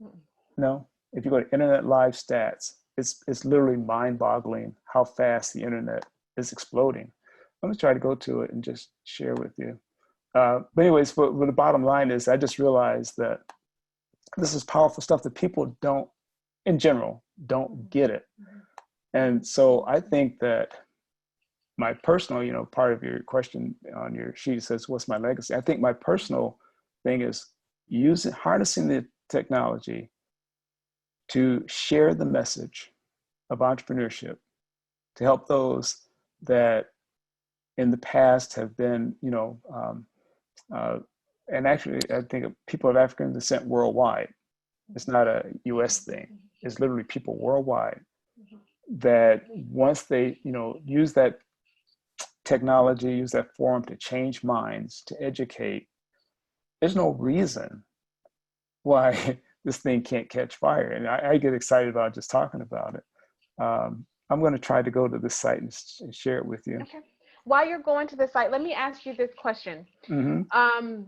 S2: Mm-mm. No? If you go to Internet Live Stats, it's literally mind-boggling how fast the internet is exploding. I'm gonna try to go to it and just share with you. But anyways, but the bottom line is, I just realized that this is powerful stuff that people don't, in general, don't get it. And so I think that my personal, part of your question on your sheet says, what's my legacy? I think my personal thing is harnessing the technology to share the message of entrepreneurship, to help those that in the past have been, and actually I think people of African descent worldwide. It's not a US thing. It's literally people worldwide that once they, use that technology, use that forum to change minds, to educate, there's no reason why this thing can't catch fire. And I get excited about just talking about it. I'm going to try to go to this site and share it with you.
S1: Okay. While you're going to the site, let me ask you this question. Mm-hmm.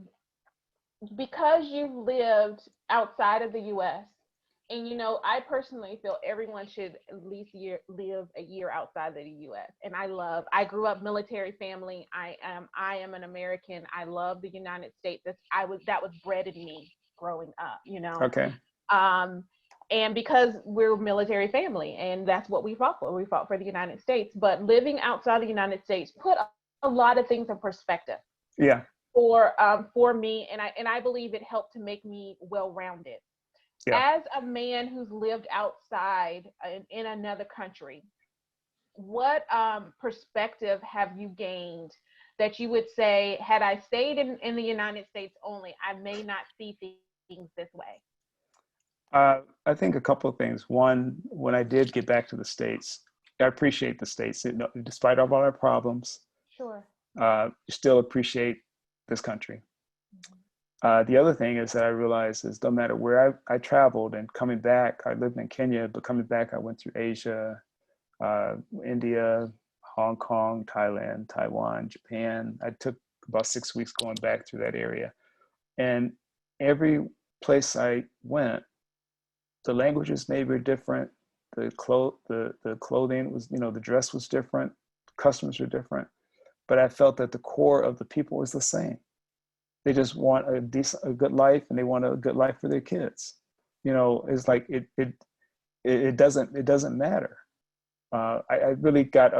S1: Because you've lived outside of the US, and I personally feel everyone should at least live a year outside of the US. And I grew up military family. I am an American. I love the United States. That was bred in me growing up,
S2: Okay.
S1: And because we're a military family, and that's what we fought for. We fought for the United States. But living outside the United States put a lot of things in perspective.
S2: Yeah.
S1: For me, and I believe it helped to make me well-rounded. Yeah. As a man who's lived outside in another country, what perspective have you gained that you would say, had I stayed in the United States only, I may not see things this way?
S2: I think a couple of things. One, when I did get back to the States, I appreciate the States. Despite all our problems,
S1: sure,
S2: you still appreciate this country. The other thing is that I realized is no matter where I traveled, and coming back, I lived in Kenya, but coming back, I went through Asia, India, Hong Kong, Thailand, Taiwan, Japan. I took about 6 weeks going back through that area. And every place I went, the languages maybe were different. The clothing was, the dress was different. Customers were different. But I felt that the core of the people was the same. They just want a good life, and they want a good life for their kids. It's like it doesn't matter. I really got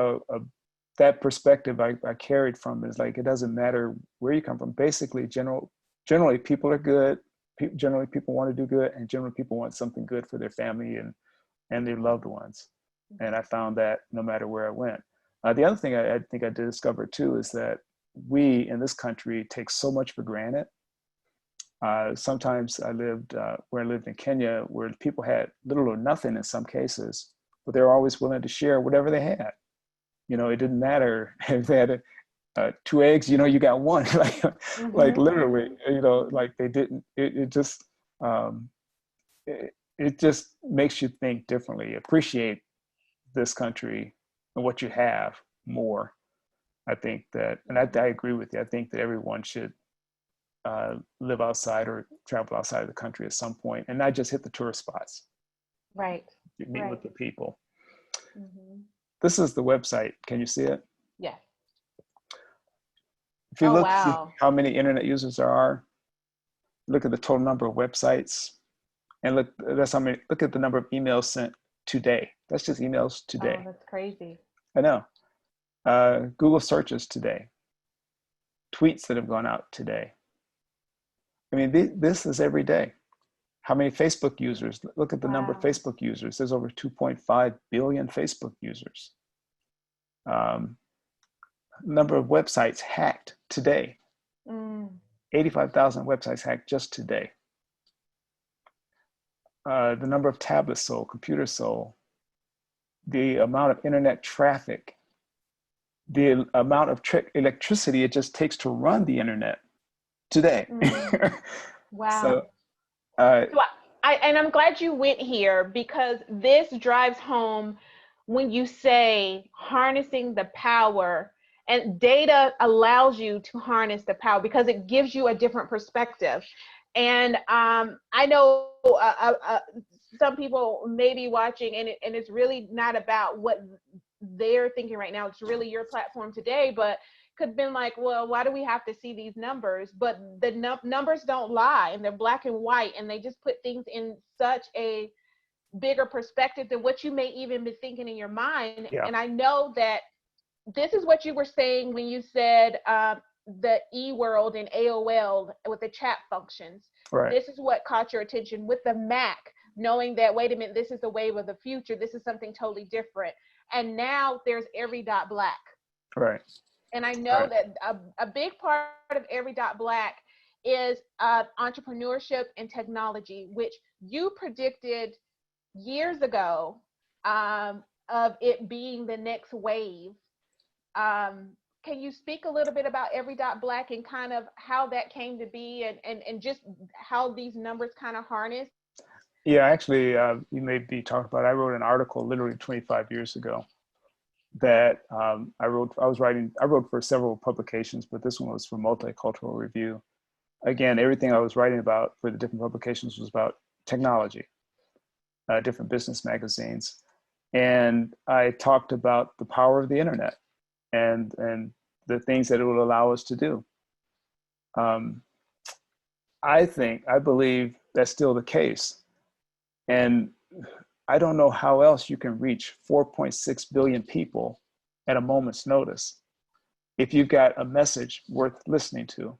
S2: that perspective I carried from it. Is like, it doesn't matter where you come from. Basically, generally people are good. Generally people want to do good, and generally people want something good for their family and their loved ones. And I found that no matter where I went. The other thing I think I did discover too is that we in this country take so much for granted. Sometimes where I lived in Kenya, where people had little or nothing in some cases, but they were always willing to share whatever they had. It didn't matter if they had 2 eggs, you got one, like literally, like they didn't, it just makes you think differently, appreciate this country and what you have more. I think that, and I agree with you. I think that everyone should live outside or travel outside of the country at some point, and not just hit the tourist spots.
S1: Right.
S2: Meet with the people.
S1: Mm-hmm.
S2: This is the website. Can you see it?
S1: Yes.
S2: If you look,
S1: wow.
S2: see how many internet users there are, look at the total number of websites, and look at the number of emails sent today. That's just emails today.
S1: Oh, that's crazy.
S2: I know. Google searches today, tweets that have gone out today. I mean, this is every day. How many Facebook users? Look at the number of Facebook users. There's over 2.5 billion Facebook users. Number of websites hacked today. 85,000 websites hacked just today. The number of tablets sold, computers sold, the amount of internet traffic, the amount of electricity it just takes to run the internet today.
S1: Wow.
S2: So
S1: I'm glad you went here, because this drives home when you say harnessing the power, and data allows you to harness the power because it gives you a different perspective. And I know some people may be watching, and it's really not about what they're thinking right now. It's really your platform today, but could have been like, well, why do we have to see these numbers? But the numbers don't lie, and they're black and white, and they just put things in such a bigger perspective than what you may even be thinking in your mind. Yeah. And I know that this is what you were saying when you said the e-world and AOL with the chat functions. Right. This is what caught your attention with the Mac, knowing that, wait a minute, this is the wave of the future. This is something totally different. And now there's Every.Black.
S2: Right.
S1: And I know that a big part of Every.Black is entrepreneurship and technology, which you predicted years ago of it being the next wave. Can you speak a little bit about Every.Black and kind of how that came to be, and just how these numbers kind of harness?
S2: Yeah, actually, you may be talking about, I wrote an article literally 25 years ago that I wrote for several publications, but this one was for Multicultural Review. Again, everything I was writing about for the different publications was about technology, different business magazines. And I talked about the power of the internet and the things that it will allow us to do. I believe that's still the case. And I don't know how else you can reach 4.6 billion people at a moment's notice if you've got a message worth listening to.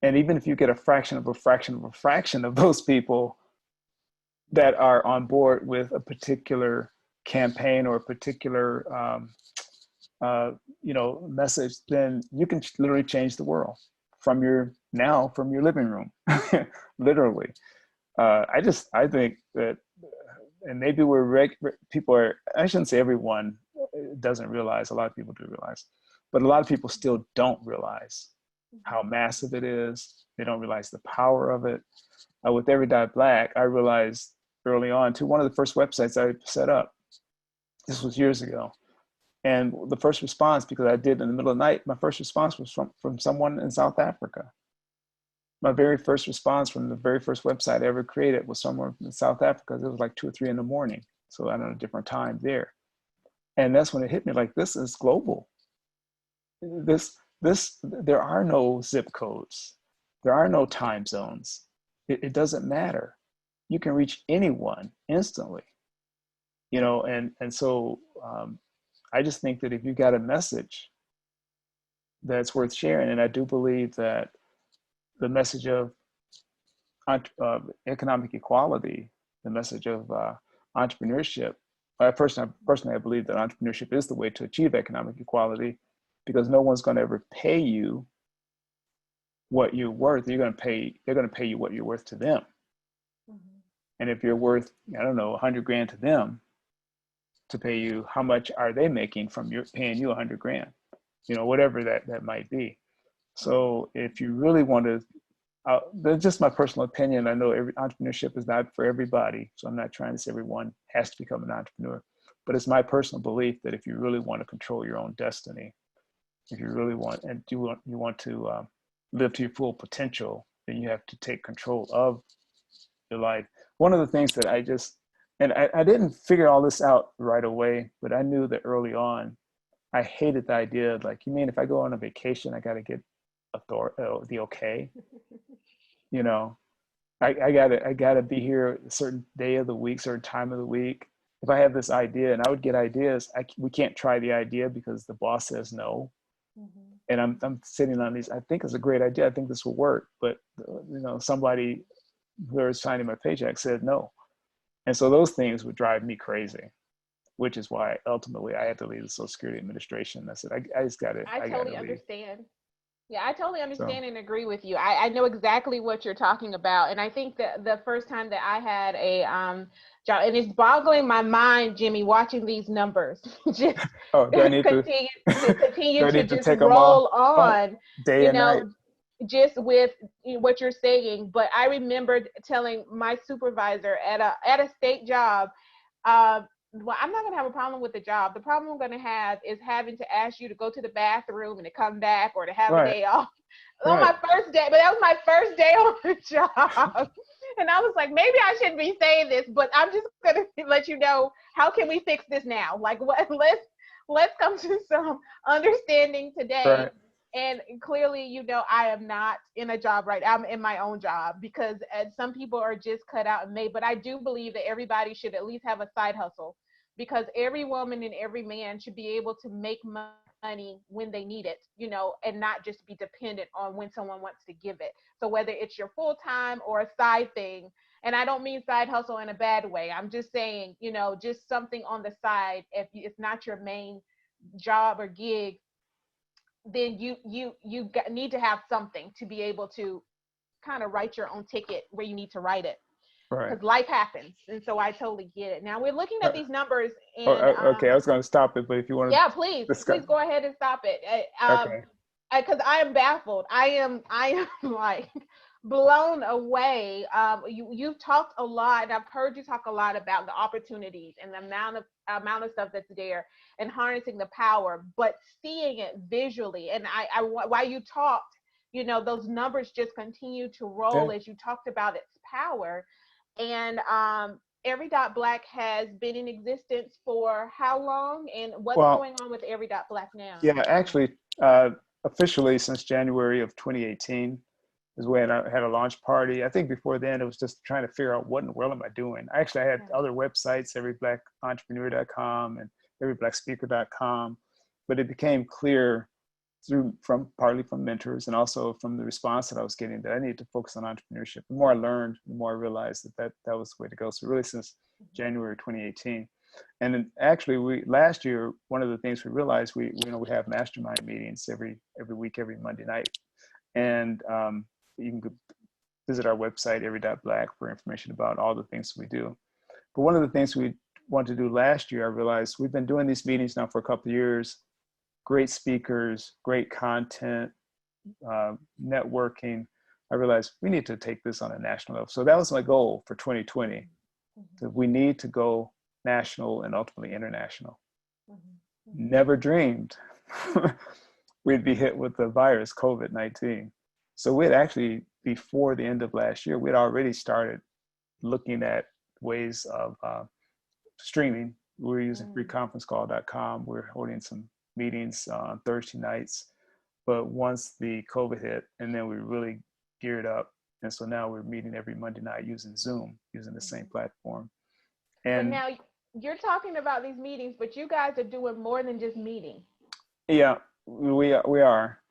S2: And even if you get a fraction of a fraction of a fraction of those people that are on board with a particular campaign or a particular message, then you can literally change the world from your living room, literally. I think that, and maybe people are, I shouldn't say everyone doesn't realize, a lot of people do realize, but a lot of people still don't realize how massive it is. They don't realize the power of it. With Every.Black, I realized early on too, one of the first websites I set up, this was years ago. And the first response, because I did in the middle of the night, my first response was from someone in South Africa. My very first response from the very first website I ever created was someone in South Africa. It was like 2 or 3 in the morning. So I don't know, a different time there. And that's when it hit me, like, this is global. There are no zip codes. There are no time zones. It doesn't matter. You can reach anyone instantly, and so I just think that if you got a message that's worth sharing, and I do believe that the message of economic equality, the message of entrepreneurship, personally, I believe that entrepreneurship is the way to achieve economic equality, because no one's going to ever pay you what you're worth. They're going to pay you what you're worth to them.
S1: Mm-hmm.
S2: And if you're worth, I don't know, 100 grand to them, to pay you, how much are they making from paying you 100 grand? Whatever that might be. So if you really want to, that's just my personal opinion. I know entrepreneurship is not for everybody, so I'm not trying to say everyone has to become an entrepreneur, but it's my personal belief that if you really want to control your own destiny, if you really want, and you want to live to your full potential, then you have to take control of your life. One of the things that I didn't figure all this out right away, but I knew that early on, I hated the idea of, like, you mean if I go on a vacation, I got to get the okay? I gotta be here a certain day of the week, certain time of the week. If I have this idea, and I would get ideas, we can't try the idea because the boss says no.
S1: Mm-hmm.
S2: And I'm sitting on these. I think it's a great idea. I think this will work, but somebody who was signing my paycheck said no, and so those things would drive me crazy. Which is why ultimately I had to leave the Social Security Administration. I said I just got to.
S1: I
S2: I got
S1: totally
S2: to leave.
S1: understand. Yeah, I totally
S2: So
S1: understand and agree with you. I know exactly what you're talking about. And I think that the first time that I had a job, and it's boggling my mind, Jimmie, watching these numbers just
S2: oh, do I need to?
S1: continue
S2: do I
S1: to
S2: need to
S1: just
S2: take them all
S1: roll on,
S2: day
S1: you
S2: and night?
S1: know, just with what you're saying. But I remembered telling my supervisor at a state job, well, I'm not going to have a problem with the job. The problem I'm going to have is having to ask you to go to the bathroom and to come back, or to have a
S2: Right,
S1: day off on
S2: right,
S1: my first day. But that was my first day on the job. And I was like, maybe I shouldn't be saying this, but I'm just going to let you know, how can we fix this now? Like, what? Let's come to some understanding today.
S2: right.
S1: And clearly, I am not in a job right now. I'm in my own job, because some people are just cut out and made. But I do believe that everybody should at least have a side hustle, because every woman and every man should be able to make money when they need it, and not just be dependent on when someone wants to give it. So whether it's your full time or a side thing, and I don't mean side hustle in a bad way. I'm just saying, just something on the side. If it's not your main job or gig, then you need to have something to be able to kind of write your own ticket where you need to write it,
S2: Right.
S1: because life happens. And so I totally get it. Now we're looking at these numbers,
S2: Oh,
S1: and
S2: okay. I was going to stop it, but if you want to
S1: yeah, please
S2: discuss,
S1: go ahead and stop it.
S2: okay.
S1: Because I am baffled. I am like blown away. You've talked a lot, and I've heard you talk a lot about the opportunities and the amount of stuff that's there, and harnessing the power, but seeing it visually. And while you talked, those numbers just continue to
S2: Yeah.
S1: roll as you talked about its power. And Every Dot Black has been in existence for how long, and what's
S2: Well,
S1: going on with Every Dot Black now?
S2: yeah, actually, officially since January of 2018 is when I had a launch party. I think before then it was just trying to figure out what in the world am I doing. Actually, I had other websites, everyblackentrepreneur.com and everyblackspeaker.com, but it became clear partly from mentors and also from the response that I was getting that I needed to focus on entrepreneurship. The more I learned, the more I realized that was the way to go. So really since January 2018. And then actually last year, one of the things we realized, we have mastermind meetings every week, every Monday night. And you can visit our website, every.black, for information about all the things we do. But one of the things we wanted to do last year, I realized we've been doing these meetings now for a couple of years. Great speakers, great content, networking. I realized we need to take this on a national level. So that was my goal for 2020. That we need to go national and ultimately international. Never dreamed we'd be hit with the virus, COVID-19. So we had actually, before the end of last year, we'd already started looking at ways of streaming. We were using freeconferencecall.com. We're holding some meetings on Thursday nights. But once the COVID hit, and then we really geared up. And so now we're meeting every Monday night using Zoom, using the same platform.
S1: But
S2: And
S1: now you're talking about these meetings, but you guys are doing more than just meeting.
S2: yeah, we are.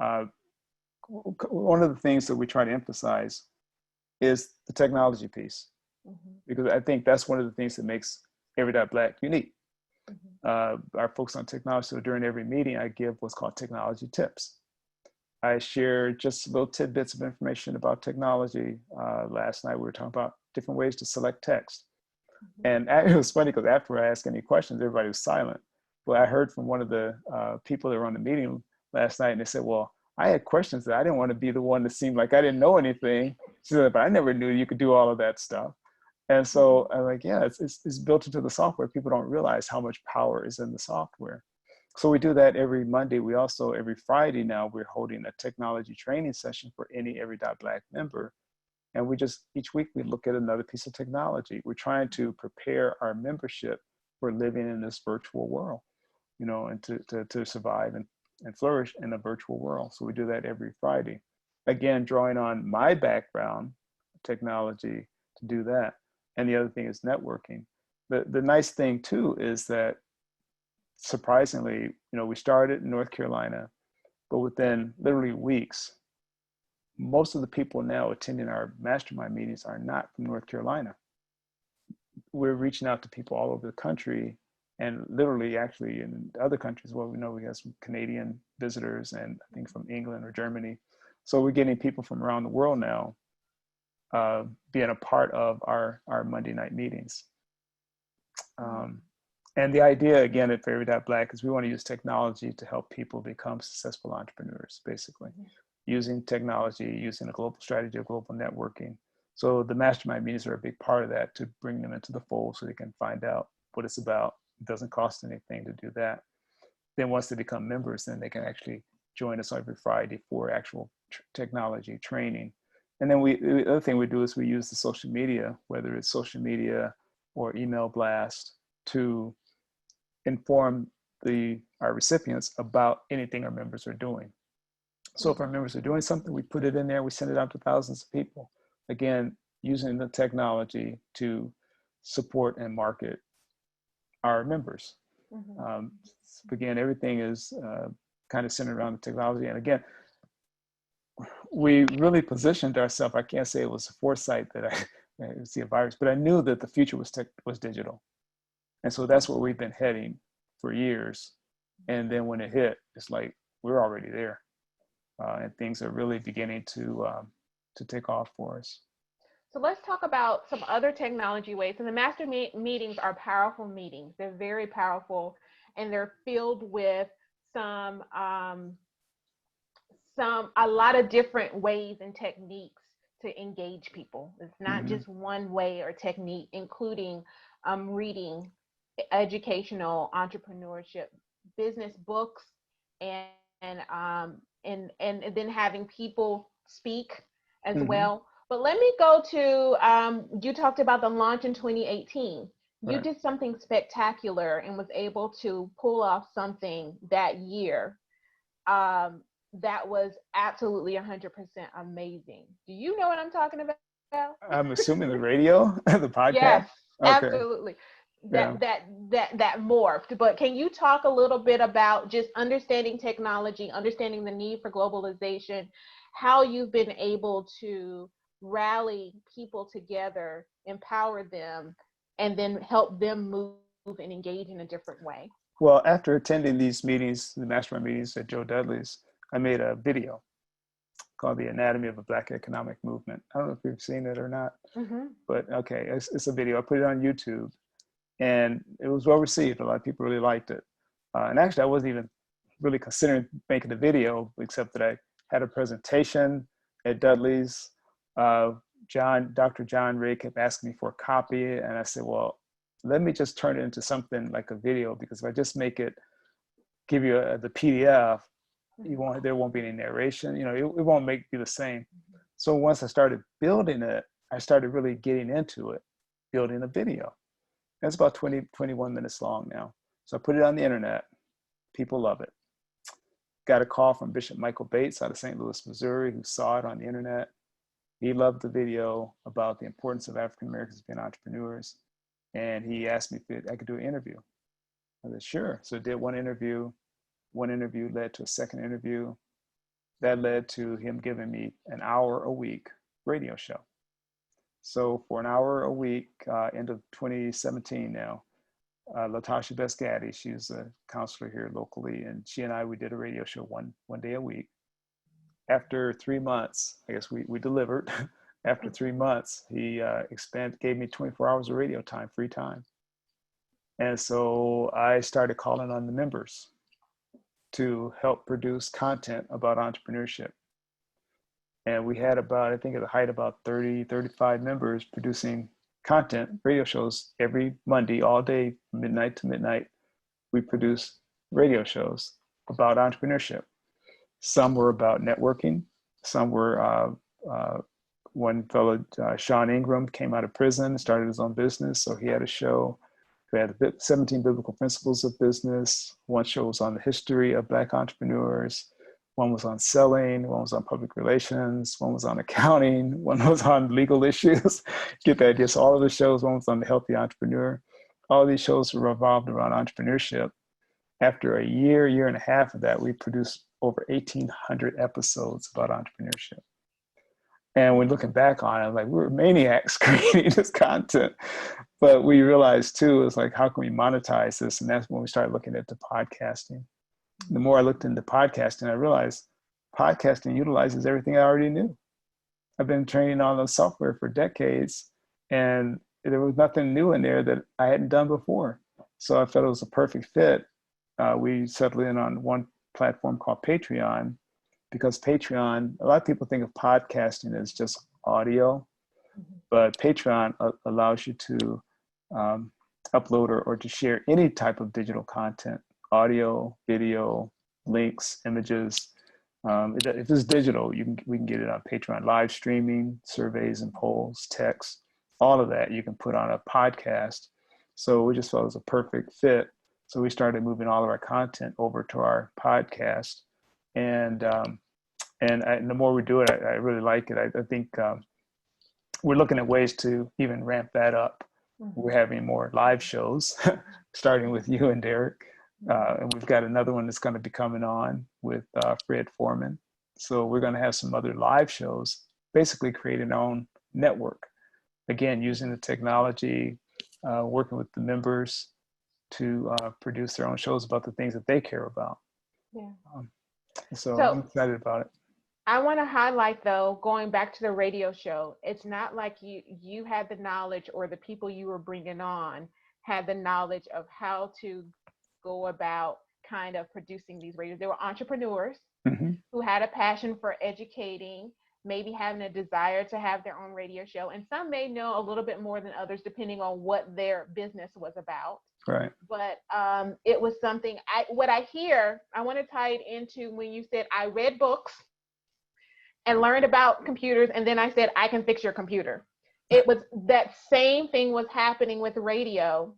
S2: One of the things that we try to emphasize is the technology piece, because I think that's one of the things that makes Every Black unique. Our focus on technology. So during every meeting, I give what's called technology tips. I share just little tidbits of information about technology. Last night we were talking about different ways to select text. And it was funny because after I asked any questions, everybody was silent. But I heard from one of the people that were on the meeting last night, and they said, well, I had questions that I didn't want to be the one that seemed like I didn't know anything. She said, but I never knew you could do all of that stuff. And so I'm like, yeah, it's built into the software. People don't realize how much power is in the software. So we do that every Monday. We also, every Friday now, we're holding a technology training session for any Every Black member. And we just, each week we look at another piece of technology. We're trying to prepare our membership for living in this virtual world, you know, and to survive and flourish in a virtual world. So we do that every Friday. Again, drawing on my background, technology, to do that. And the other thing is networking. The nice thing too is that surprisingly, you know, we started in North Carolina, but within literally weeks, most of the people now attending our mastermind meetings are not from North Carolina. We're reaching out to people all over the country, and literally actually in other countries. Well, we know we have some Canadian visitors, and I think from England or Germany. So we're getting people from around the world now being a part of our Monday night meetings. And the idea, again, at Every Black is we want to use technology to help people become successful entrepreneurs, basically. Using technology, using a global strategy of global networking. So the mastermind meetings are a big part of that, to bring them into the fold so they can find out what it's about. It doesn't cost anything to do that. Then once they become members, then they can actually join us every Friday for actual technology training. And then the other thing we do is we use the social media, whether it's social media or email blast, to inform our recipients about anything our members are doing. So if our members are doing something, we put it in there, we send it out to thousands of people. Again, using the technology to support and market our members. Again, everything is kind of centered around the technology. And again, we really positioned ourselves. I can't say it was a foresight that I see a virus, but I knew that the future was digital. And so that's where we've been heading for years. And then when it hit, it's like, we're already there. And things are really beginning to take off for us.
S1: So let's talk about some other technology ways. And the master meetings are powerful meetings. They're very powerful, and they're filled with a lot of different ways and techniques to engage people. It's not just one way or technique, including reading educational, entrepreneurship, business books, and then having people speak as well. But let me go to, you talked about the launch in 2018. You
S2: Right.
S1: did something spectacular and was able to pull off something that year that was absolutely 100% amazing. Do you know what I'm talking about?
S2: I'm assuming the radio, the podcast.
S1: Yes,
S2: Okay.
S1: absolutely.
S2: Yeah.
S1: That morphed. But can you talk a little bit about just understanding technology, understanding the need for globalization, how you've been able to rally people together, empower them, and then help them move and engage in a different way?
S2: Well, after attending these meetings, the mastermind meetings at Joe Dudley's, I made a video called The Anatomy of a Black Economic Movement. I don't know if you've seen it or not, but okay, it's a video. I put it on YouTube, and it was well received. A lot of people really liked it. And actually, I wasn't even really considering making the video, except that I had a presentation at Dudley's. Dr. John Ray kept asking me for a copy, and I said, well, let me just turn it into something like a video, because if I just give you the PDF, there won't be any narration. You know, it won't be the same. So once I started building it, I started really getting into it, building a video. It's about 21 minutes long now. So I put it on the internet. People love it. Got a call from Bishop Michael Bates out of St. Louis, Missouri, who saw it on the internet. He loved the video about the importance of African Americans being entrepreneurs. And he asked me if I could do an interview. I said, sure. So I did one interview. One interview led to a second interview. That led to him giving me an hour a week radio show. So for an hour a week, end of 2017 now, Latasha Bescatti, she's a counselor here locally, and she and I, we did a radio show one day a week. After 3 months, I guess we delivered. After 3 months, he gave me 24 hours of radio time, free time. And so I started calling on the members to help produce content about entrepreneurship. And we had about, I think at the height, about 30, 35 members producing content, radio shows every Monday, all day, midnight to midnight. We produced radio shows about entrepreneurship. Some were about networking. Some were, one fellow, Sean Ingram, came out of prison, started his own business. So he had a show. We had 17 biblical principles of business. One show was on the history of Black entrepreneurs. One was on selling. One was on public relations. One was on accounting. One was on legal issues. Get the idea. So all of the shows, one was on the healthy entrepreneur. All of these shows were revolved around entrepreneurship. After a year and a half of that, we produced over 1,800 episodes about entrepreneurship. And when looking back on it, like, we were maniacs creating this content. But we realized too, it's like, how can we monetize this? And that's when we started looking at the podcasting. The more I looked into podcasting, I realized podcasting utilizes everything I already knew. I've been training on the software for decades, and there was nothing new in there that I hadn't done before. So I felt it was a perfect fit. We settled in on one platform called Patreon, because Patreon, a lot of people think of podcasting as just audio, but Patreon allows you to upload or to share any type of digital content, audio, video, links, images. If it's digital, we can get it on Patreon. Live streaming, surveys and polls, text, all of that you can put on a podcast. So we just felt it was a perfect fit. So we started moving all of our content over to our podcast. And the more we do it, I really like it. I think we're looking at ways to even ramp that up. We're having more live shows, starting with you and Derek. And we've got another one that's going to be coming on with Fred Foreman. So we're going to have some other live shows, basically creating our own network. Again, using the technology, working with the members to produce their own shows about the things that they care about.
S1: Yeah.
S2: So I'm excited about it.
S1: I want to highlight, though, going back to the radio show, it's not like you had the knowledge, or the people you were bringing on had the knowledge of how to go about kind of producing these radios. They were entrepreneurs who had a passion for educating, maybe having a desire to have their own radio show. And some may know a little bit more than others, depending on what their business was about.
S2: Right.
S1: But it was something, what I hear, I want to tie it into when you said, I read books and learned about computers, and then I said, I can fix your computer. It was that same thing was happening with radio,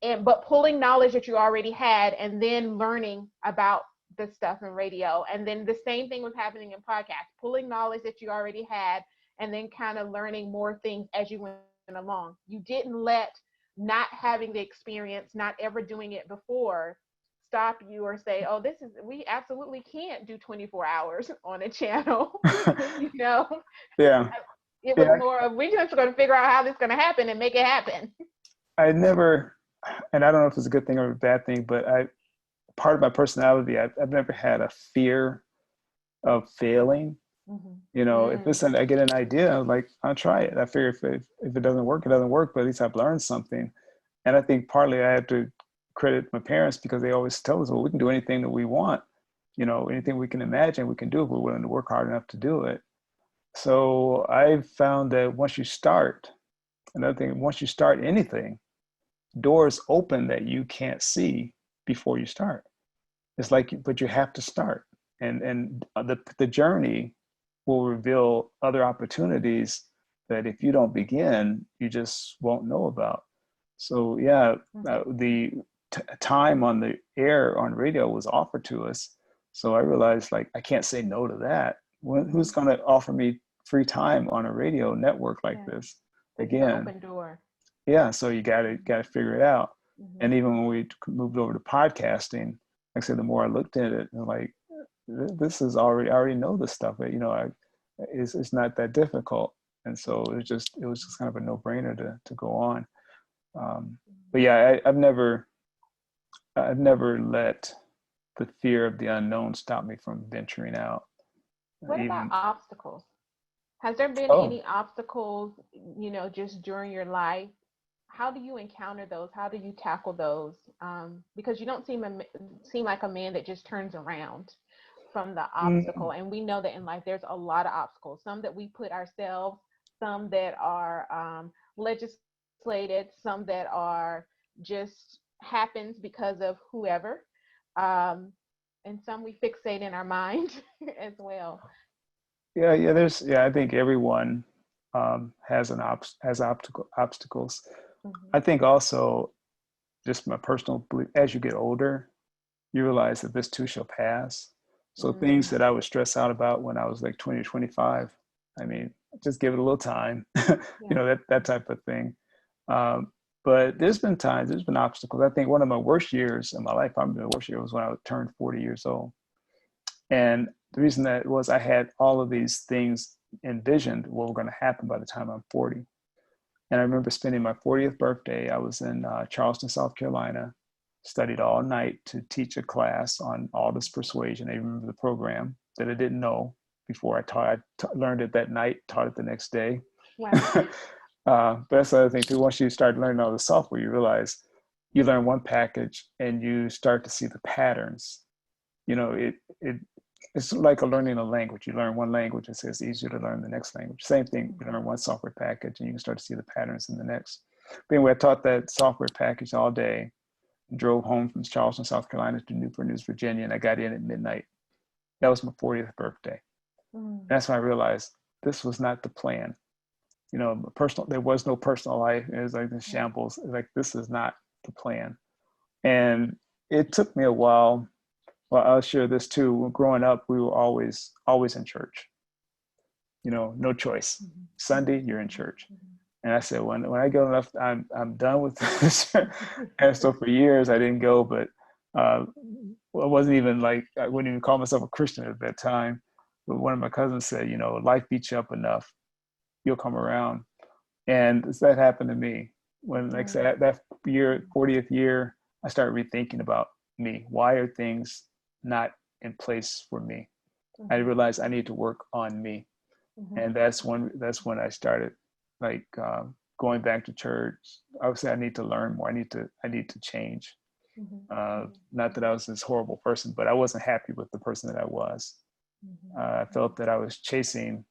S1: but pulling knowledge that you already had and then learning about the stuff in radio. And then the same thing was happening in podcasts, pulling knowledge that you already had and then kind of learning more things as you went along. You didn't let not having the experience, not ever doing it before, stop you or say, oh, we absolutely can't do 24 hours on a channel. You know?
S2: Yeah.
S1: It was more of, we're just going to figure out how this is going to happen and make it happen.
S2: I never, and I don't know if it's a good thing or a bad thing, but part of my personality, I've never had a fear of failing. You know, if I get an idea, like, I'll try it. I figure if it doesn't work, it doesn't work, but at least I've learned something. And I think partly I have to credit my parents, because they always tell us, well, we can do anything that we want. You know, anything we can imagine, we can do if we're willing to work hard enough to do it. So I've found that once you start anything, doors open that you can't see before you start. It's like, but you have to start. And the journey will reveal other opportunities that if you don't begin, you just won't know about. So yeah, the time on the air on radio was offered to us. So I realized, like, I can't say no to that. Who's going to offer me free time on a radio network like
S1: Yeah.
S2: this
S1: It's the
S2: again.
S1: open door.
S2: Yeah, so you gotta figure it out. And
S1: Mm-hmm.
S2: even when we moved over to podcasting, like I said, the more I looked at it, I'm like, this is already, I already know this stuff, but it's not that difficult. And so it was just kind of a no-brainer to go on. But yeah, I've never let the fear of the unknown stop me from venturing out.
S1: What about
S2: Even
S1: obstacles? Has there been
S2: oh,
S1: any obstacles, just during your life? How do you encounter those? How do you tackle those? Because you don't seem like a man that just turns around from the
S2: mm,
S1: obstacle. And we know that in life, there's a lot of obstacles, some that we put ourselves, some that are legislated, some that are just happens because of whoever. And some we fixate in our mind as well.
S2: yeah, I think everyone has obstacles.
S1: Mm-hmm.
S2: I think also, just my personal belief, as you get older, you realize that this too shall pass. So things
S1: Mm,
S2: that I would stress out about when I was like 20 or 25, I mean, just give it a little time,
S1: yeah.
S2: that type of thing. But there's been obstacles. I think one of my worst years in my life, probably the worst year, was when I turned 40 years old. And the reason that was I had all of these things envisioned what were going to happen by the time I'm 40. And I remember spending my 40th birthday. I was in Charleston, South Carolina, studied all night to teach a class on Aldous persuasion. I remember the program that I didn't know before I taught. Learned it that night, taught it the next day.
S1: Wow.
S2: But that's the other thing too. Once you start learning all the software, you realize you learn one package and you start to see the patterns. It's like learning a language. You learn one language, and it's easier to learn the next language. Same thing, you learn one software package and you can start to see the patterns in the next. But anyway, I taught that software package all day, drove home from Charleston, South Carolina to Newport News, Virginia, and I got in at midnight. That was my 40th birthday.
S1: Mm,
S2: That's when I realized this was not the plan. There was no personal life. It was like the
S1: yeah.
S2: shambles. Like, this is not the plan. And it took me a while. Well, I'll share this too. Growing up, we were always in church. No choice.
S1: Mhm,
S2: Sunday,
S1: mhm,
S2: you're in church.
S1: mhm,
S2: And I said, when I get enough, I'm done with this. And
S1: mhm.
S2: so for years, I didn't go, but uh, well, it wasn't even like, I wouldn't even call myself a Christian at that time. But one of my cousins said, life beats you up enough, you'll come around. And that happened to me when, like I
S1: Mm,
S2: said, that year, 40th year, I started rethinking about me. Why are things not in place for me? I
S1: mhm,
S2: realized I need to work on me.
S1: mhm,
S2: And that's when I started, like, going back to church. I would say I need to learn more. I need to change.
S1: mhm,
S2: Not that I was this horrible person, but I wasn't happy with the person that I was.
S1: mhm,
S2: I felt that I was chasing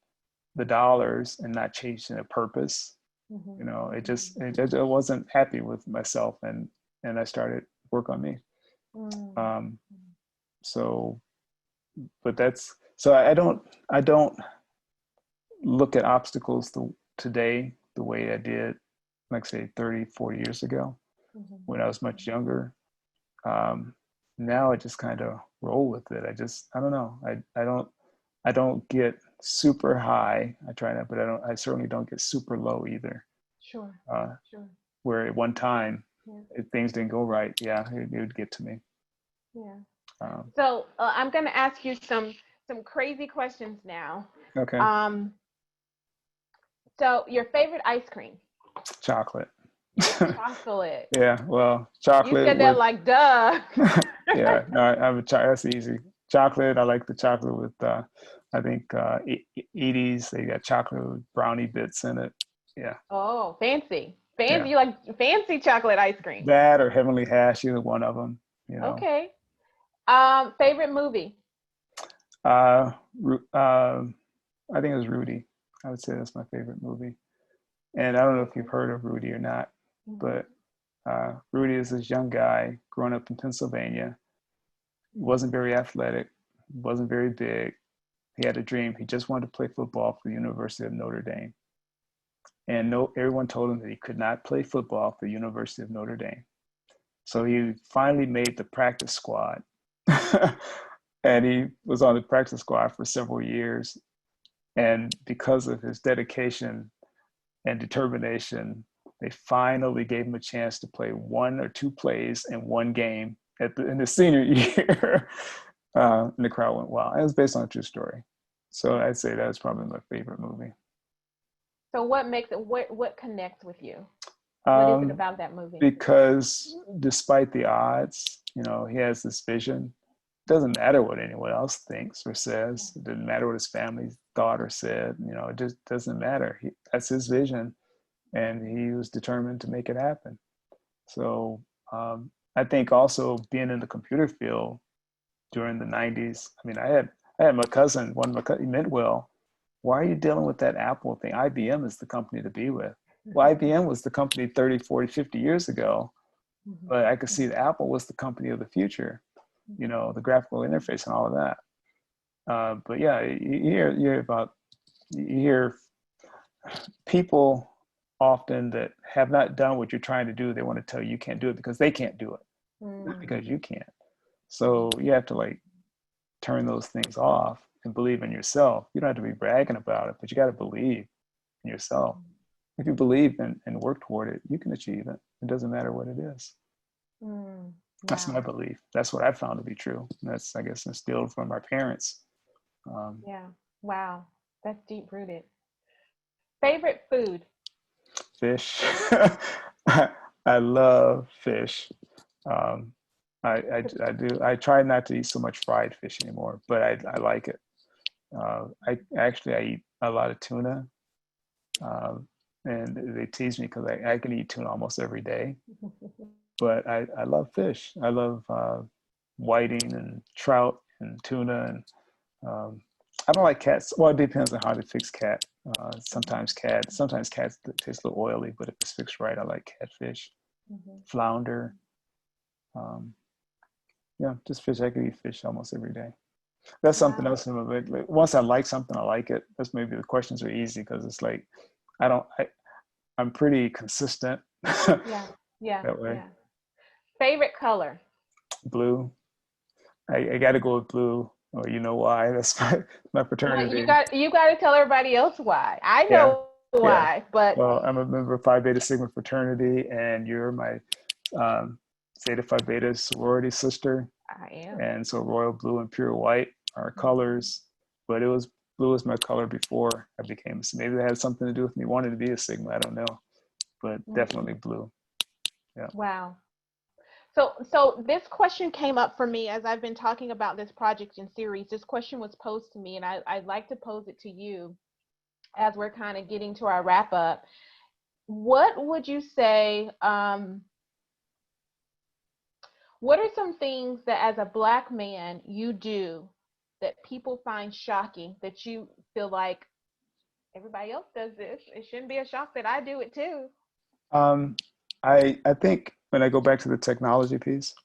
S2: the dollars and not chasing a purpose.
S1: mhm,
S2: I wasn't happy with myself, and I started work on me.
S1: mhm,
S2: Um, so, but that's so I don't look at obstacles today the way I did, like, say, 30, 40 years ago
S1: mhm,
S2: when I was much younger. Um, Now I just kind of roll with it. I don't know. I don't get super high. I try not, but I certainly don't get super low either.
S1: sure,
S2: Uh,
S1: sure.
S2: where at one time,
S1: Yeah,
S2: if things didn't go right, yeah, it would get to me.
S1: yeah.
S2: Um,
S1: So I'm gonna ask you some crazy questions now.
S2: okay.
S1: Um, so your favorite ice cream?
S2: Chocolate.
S1: Chocolate.
S2: Yeah, well,
S1: You
S2: chocolate
S1: said that
S2: with,
S1: like duh.
S2: yeah, no, that's easy. Chocolate, I like the chocolate with, I think, Edie's, they got chocolate with brownie bits in it. Yeah,
S1: Oh, fancy.
S2: yeah.
S1: Fancy, you like fancy chocolate ice cream.
S2: That or Heavenly Hash, either one of them.
S1: Okay. Favorite movie?
S2: Uh, I think it was Rudy. I would say that's my favorite movie. And I don't know if you've
S1: Okay.
S2: heard of Rudy or not,
S1: Mhm.
S2: but Rudy is this young guy growing up in Pennsylvania. He wasn't very athletic, wasn't very big. He had a dream. He just wanted to play football for the University of Notre Dame. And no, everyone told him that he could not play football for the University of Notre Dame. So he finally made the practice squad. And he was on the practice squad for several years. And because of his dedication and determination, they finally gave him a chance to play 1 or 2 plays in one game in the senior year. And the crowd went wild. It was based on a true story. So I'd say that was probably my favorite movie.
S1: So what makes it, what connects with you? What is it about that movie?
S2: Because despite the odds, you know, he has this vision. It doesn't matter what anyone else thinks or says. It doesn't matter what his family thought or said. You know, it just doesn't matter. That's his vision, and he was determined to make it happen. So I think also being in the computer field during the 90s, I mean, I had my cousin, he meant well. Why are you dealing with that Apple thing? IBM is the company to be with. Well, IBM was the company 30, 40, 50 years ago, but I could see that Apple was the company of the future, you know, the graphical interface and all of that. But yeah, you hear people often that have not done what you're trying to do. They want to tell you can't do it because they can't do it, not because you can't. So you have to like turn those things off and believe in yourself. You don't have to be bragging about it, but you got to believe in yourself. If you believe and work toward it, you can achieve it. It doesn't matter what it is.
S1: Wow.
S2: That's my belief. That's what I found to be true. That's, I guess, instilled from our parents.
S1: Yeah. Wow. That's deep rooted. Favorite food?
S2: Fish. I love fish. I do. I try not to eat so much fried fish anymore, but I like it. I eat a lot of tuna. And they tease me because I can eat tuna almost every day. But I love fish. I love whiting and trout and tuna. And I don't like cats. Well, it depends on how to fix cat. Sometimes cats taste a little oily, but if it's fixed right, I like catfish, flounder. Yeah, just fish. I can eat fish almost every day. That's something else. Like, once I like something, I like it. That's maybe the questions are easy because it's like I'm pretty consistent.
S1: Yeah.
S2: That way.
S1: Yeah. Favorite color?
S2: Blue. I got to go with blue. Oh, you know why? That's my fraternity.
S1: Well, you got to tell everybody else why. I know why, but
S2: well, I'm a member of Phi Beta Sigma fraternity, and you're my Zeta Phi Beta sorority sister.
S1: I am.
S2: And so royal blue and pure white are colors, but blue was my color before I became. So maybe that had something to do with me wanting to be a Sigma. I don't know, but definitely blue. Yeah.
S1: Wow. So this question came up for me as I've been talking about this project and series. This question was posed to me, and I'd like to pose it to you as we're kind of getting to our wrap up. What would you say, what are some things that as a Black man you do that people find shocking, that you feel like everybody else does this? It shouldn't be a shock that I do it too.
S2: I think when I go back to the technology piece,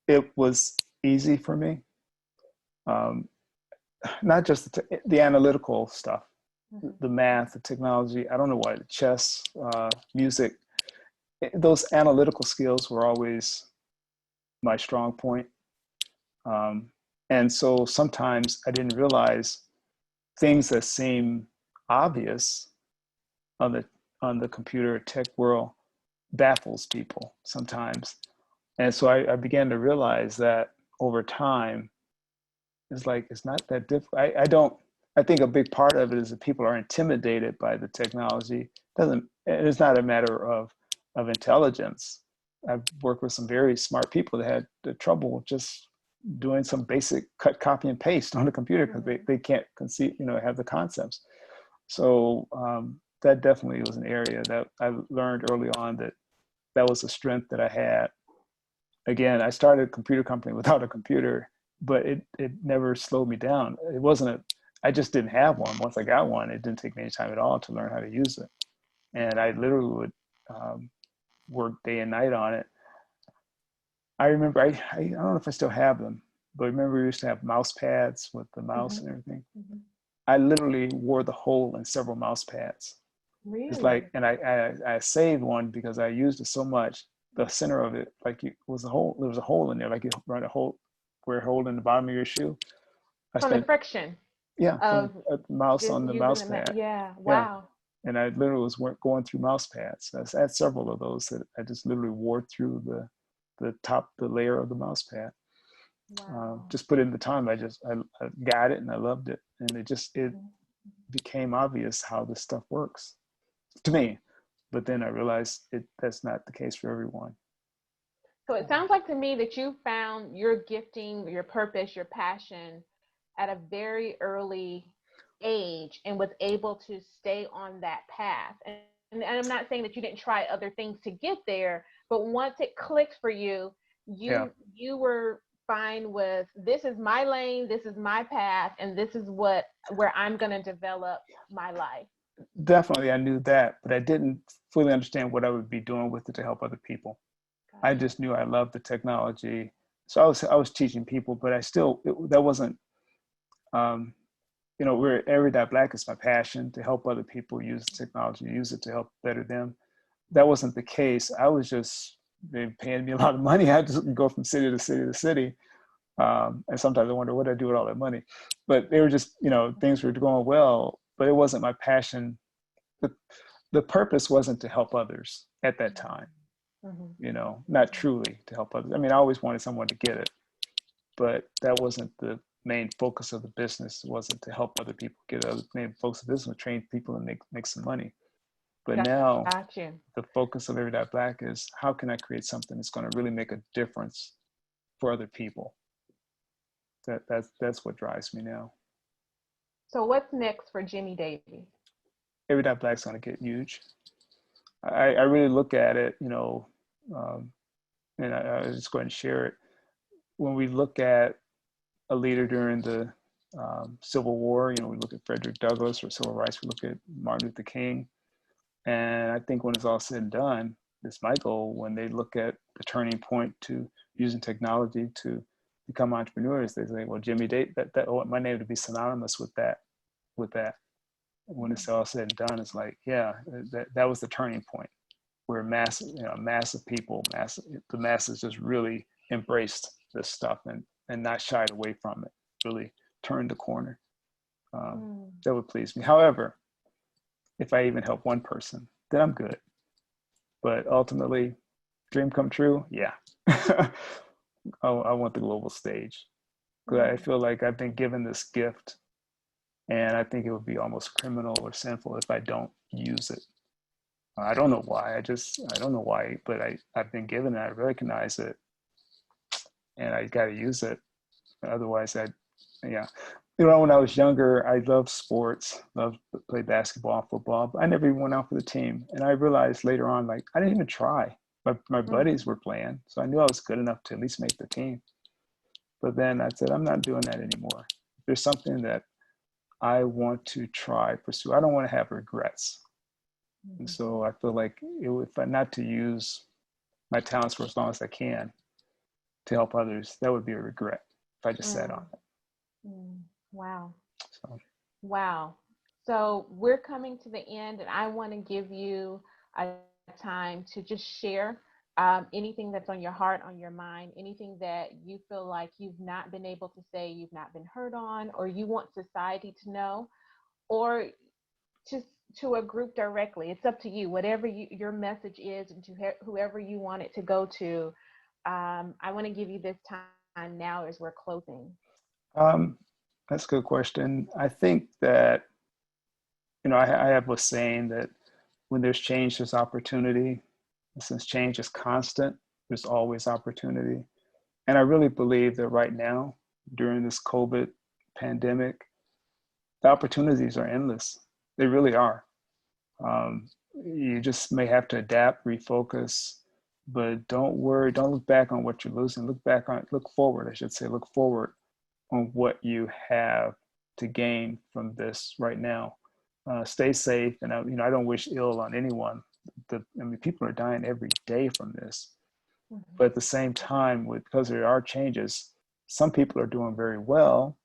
S2: it was easy for me. Not just the analytical stuff, the math, the technology. I don't know why, the chess, music, those analytical skills were always my strong point. And so sometimes I didn't realize things that seem obvious on the computer tech world baffles people sometimes. And so I began to realize that over time, it's not that difficult. I think a big part of it is that people are intimidated by the technology. It's not a matter of intelligence. I've worked with some very smart people that had the trouble just doing some basic cut, copy, and paste on the computer because they can't have the concepts. So that definitely was an area that I learned early on that was a strength that I had. Again, I started a computer company without a computer, but it never slowed me down. I just didn't have one. Once I got one, it didn't take me any time at all to learn how to use it. And I literally would work day and night on it. I remember, I don't know if I still have them, but I remember we used to have mouse pads with the mouse and everything. I literally wore the hole in several mouse pads.
S1: Really?
S2: It's like, and I saved one because I used it so much. The center of it, like it was a hole. There was a hole in there, like you run a hole, wear a hole in the bottom of your shoe.
S1: From the friction.
S2: Yeah, from
S1: of
S2: a mouse
S1: just
S2: on the
S1: using
S2: mouse
S1: the
S2: pad.
S1: yeah,
S2: Yeah.
S1: wow.
S2: And I literally was going through mouse pads. I had several of those that I just literally wore through the layer of the mouse pad.
S1: Wow.
S2: Just put in the time. I got it and I loved it. And it
S1: Mhm.
S2: became obvious how this stuff works to me. But then I realized that's not the case for everyone.
S1: So it sounds like to me that you found your gifting, your purpose, your passion at a very early age and was able to stay on that path. And I'm not saying that you didn't try other things to get there, but once it clicked for you,
S2: Yeah,
S1: you were fine with this is my lane, this is my path, and this is where I'm going to develop my life.
S2: definitely I knew that, but I didn't fully understand what I would be doing with it to help other people. I
S1: Gotcha.
S2: just knew I loved the technology. So I was teaching people, but that wasn't, um, where Every Dot Black is my passion to help other people use technology, use it to help better them. That wasn't the case. I was just, they paying me a lot of money. I had to go from city to city to city. And sometimes I wonder what I do with all that money, but they were just, things were going well, but it wasn't my passion. The, the purpose wasn't to help others at that time,
S1: Mm-hmm.
S2: not truly to help others. I mean, I always wanted someone to get it, but that wasn't the main focus of the business. It wasn't to help other people get it. The main focus of the business was train people and make some money. But now
S1: Got you.
S2: the focus of Every Dot Black is how can I create something that's going to really make a difference for other people? That's what drives me now.
S1: So what's next for Jimmie Davies?
S2: Every Dot Black's going to get huge. I really look at it, and I'll just go ahead and share it. When we look at a leader during the Civil War, we look at Frederick Douglass or civil rights, we look at Martin Luther King. And I think when it's all said and done, it's my goal when they look at the turning point to using technology to become entrepreneurs, they say, well, Jimmie Davies, I want my name to be synonymous with that. When it's all said and done, it's like, yeah, that was the turning point where massive people, the masses just really embraced this stuff and not shied away from it, really turned the corner. That would please me. However, if I even help one person, then I'm good. But ultimately, dream come true, yeah. I want the global stage because I feel like I've been given this gift, and I think it would be almost criminal or sinful if I don't use it. I don't know why. I don't know why, but I've been given it. I recognize it, and I got to use it. Otherwise, yeah. When I was younger, I loved sports, loved to play basketball, football, but I never even went out for the team. And I realized later on, like, I didn't even try. My buddies were playing, so I knew I was good enough to at least make the team. But then I said, I'm not doing that anymore. If there's something that I want to try, pursue, I don't want to have regrets. And so I feel like if I not to use my talents for as long as I can to help others, that would be a regret if I just sat on it.
S1: Wow.
S2: So.
S1: Wow. So we're coming to the end, and I want to give you a time to just share anything that's on your heart, on your mind, anything that you feel like you've not been able to say, you've not been heard on, or you want society to know, or just to a group directly. It's up to you. Whatever your message is, and to whoever you want it to go to. I want to give you this time now as we're closing.
S2: Um, that's a good question. I think that, I have a saying that when there's change, there's opportunity. And since change is constant, there's always opportunity. And I really believe that right now, during this COVID pandemic, the opportunities are endless. They really are. You just may have to adapt, refocus, but don't worry. Don't look back on what you're losing. Look forward, I should say, look forward on what you have to gain from this right now. Stay safe, and I don't wish ill on anyone. People are dying every day from this, but at the same time, because there are changes, some people are doing very well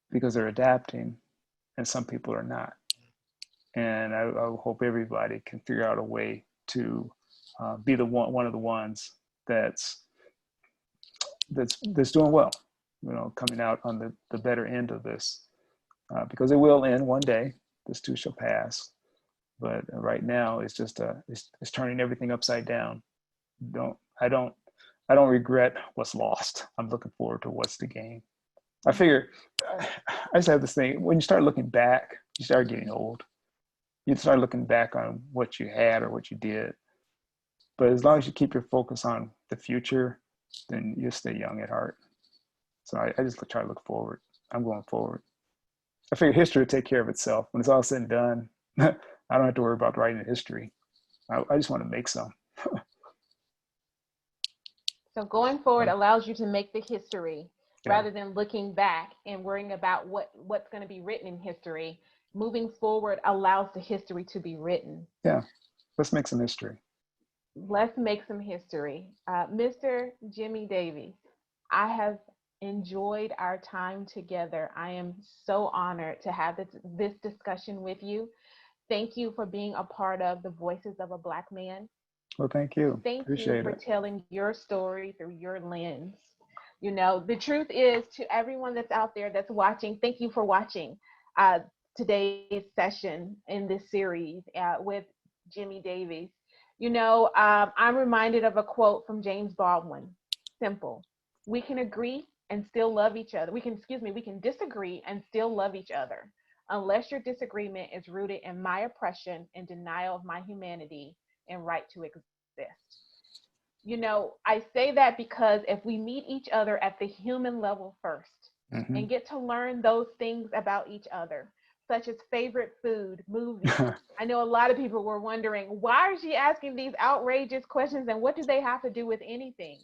S2: because they're adapting, and some people are not. And I hope everybody can figure out a way to be one of the ones that's doing well, coming out on the better end of this. because it will end one day. This too shall pass. But right now, it's just it's turning everything upside down. Don't I don't I don't regret what's lost. I'm looking forward to what's to gain. I figure I just have this thing. When you start looking back, you start getting old. You start looking back on what you had or what you did. But as long as you keep your focus on the future, then you'll stay young at heart. So I just try to look forward. I'm going forward. I figure history will take care of itself. When it's all said and done, I don't have to worry about writing history. I just want to make some.
S1: So going forward allows you to make the history
S2: Yeah.
S1: rather than looking back and worrying about what's going to be written in history. Moving forward allows the history to be written.
S2: Yeah, let's make some history.
S1: Let's make some history. Mr. Jimmie Davies, I have enjoyed our time together. I am so honored to have this discussion with you. Thank you for being a part of the Voices of a Black Man.
S2: Well, thank you.
S1: Thank
S2: Appreciate
S1: you for
S2: it.
S1: telling your story through your lens. You know, the truth is, to everyone that's out there that's watching, thank you for watching today's session in this series with Jimmie Davies. You know, I'm reminded of a quote from James Baldwin. Simple. We can agree and still love each other. We can disagree and still love each other, unless your disagreement is rooted in my oppression and denial of my humanity and right to exist. You know, I say that because if we meet each other at the human level first and get to learn those things about each other, such as favorite food, movies. I know a lot of people were wondering, why is she asking these outrageous questions and what do they have to do with anything?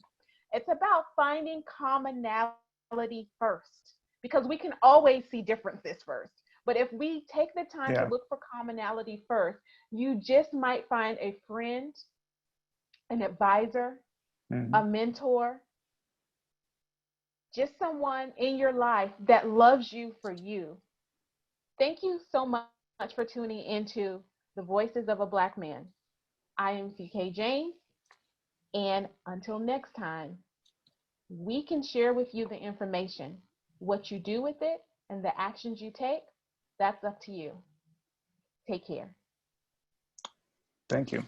S1: It's about finding commonality first, because we can always see differences first. But if we take the time to look for commonality first, you just might find a friend, an advisor, a mentor, just someone in your life that loves you for you. Thank you so much for tuning into the Voices of a Black Man. I am CK James, and until next time, we can share with you the information. What you do with it and the actions you take, that's up to you. Take care.
S2: Thank you.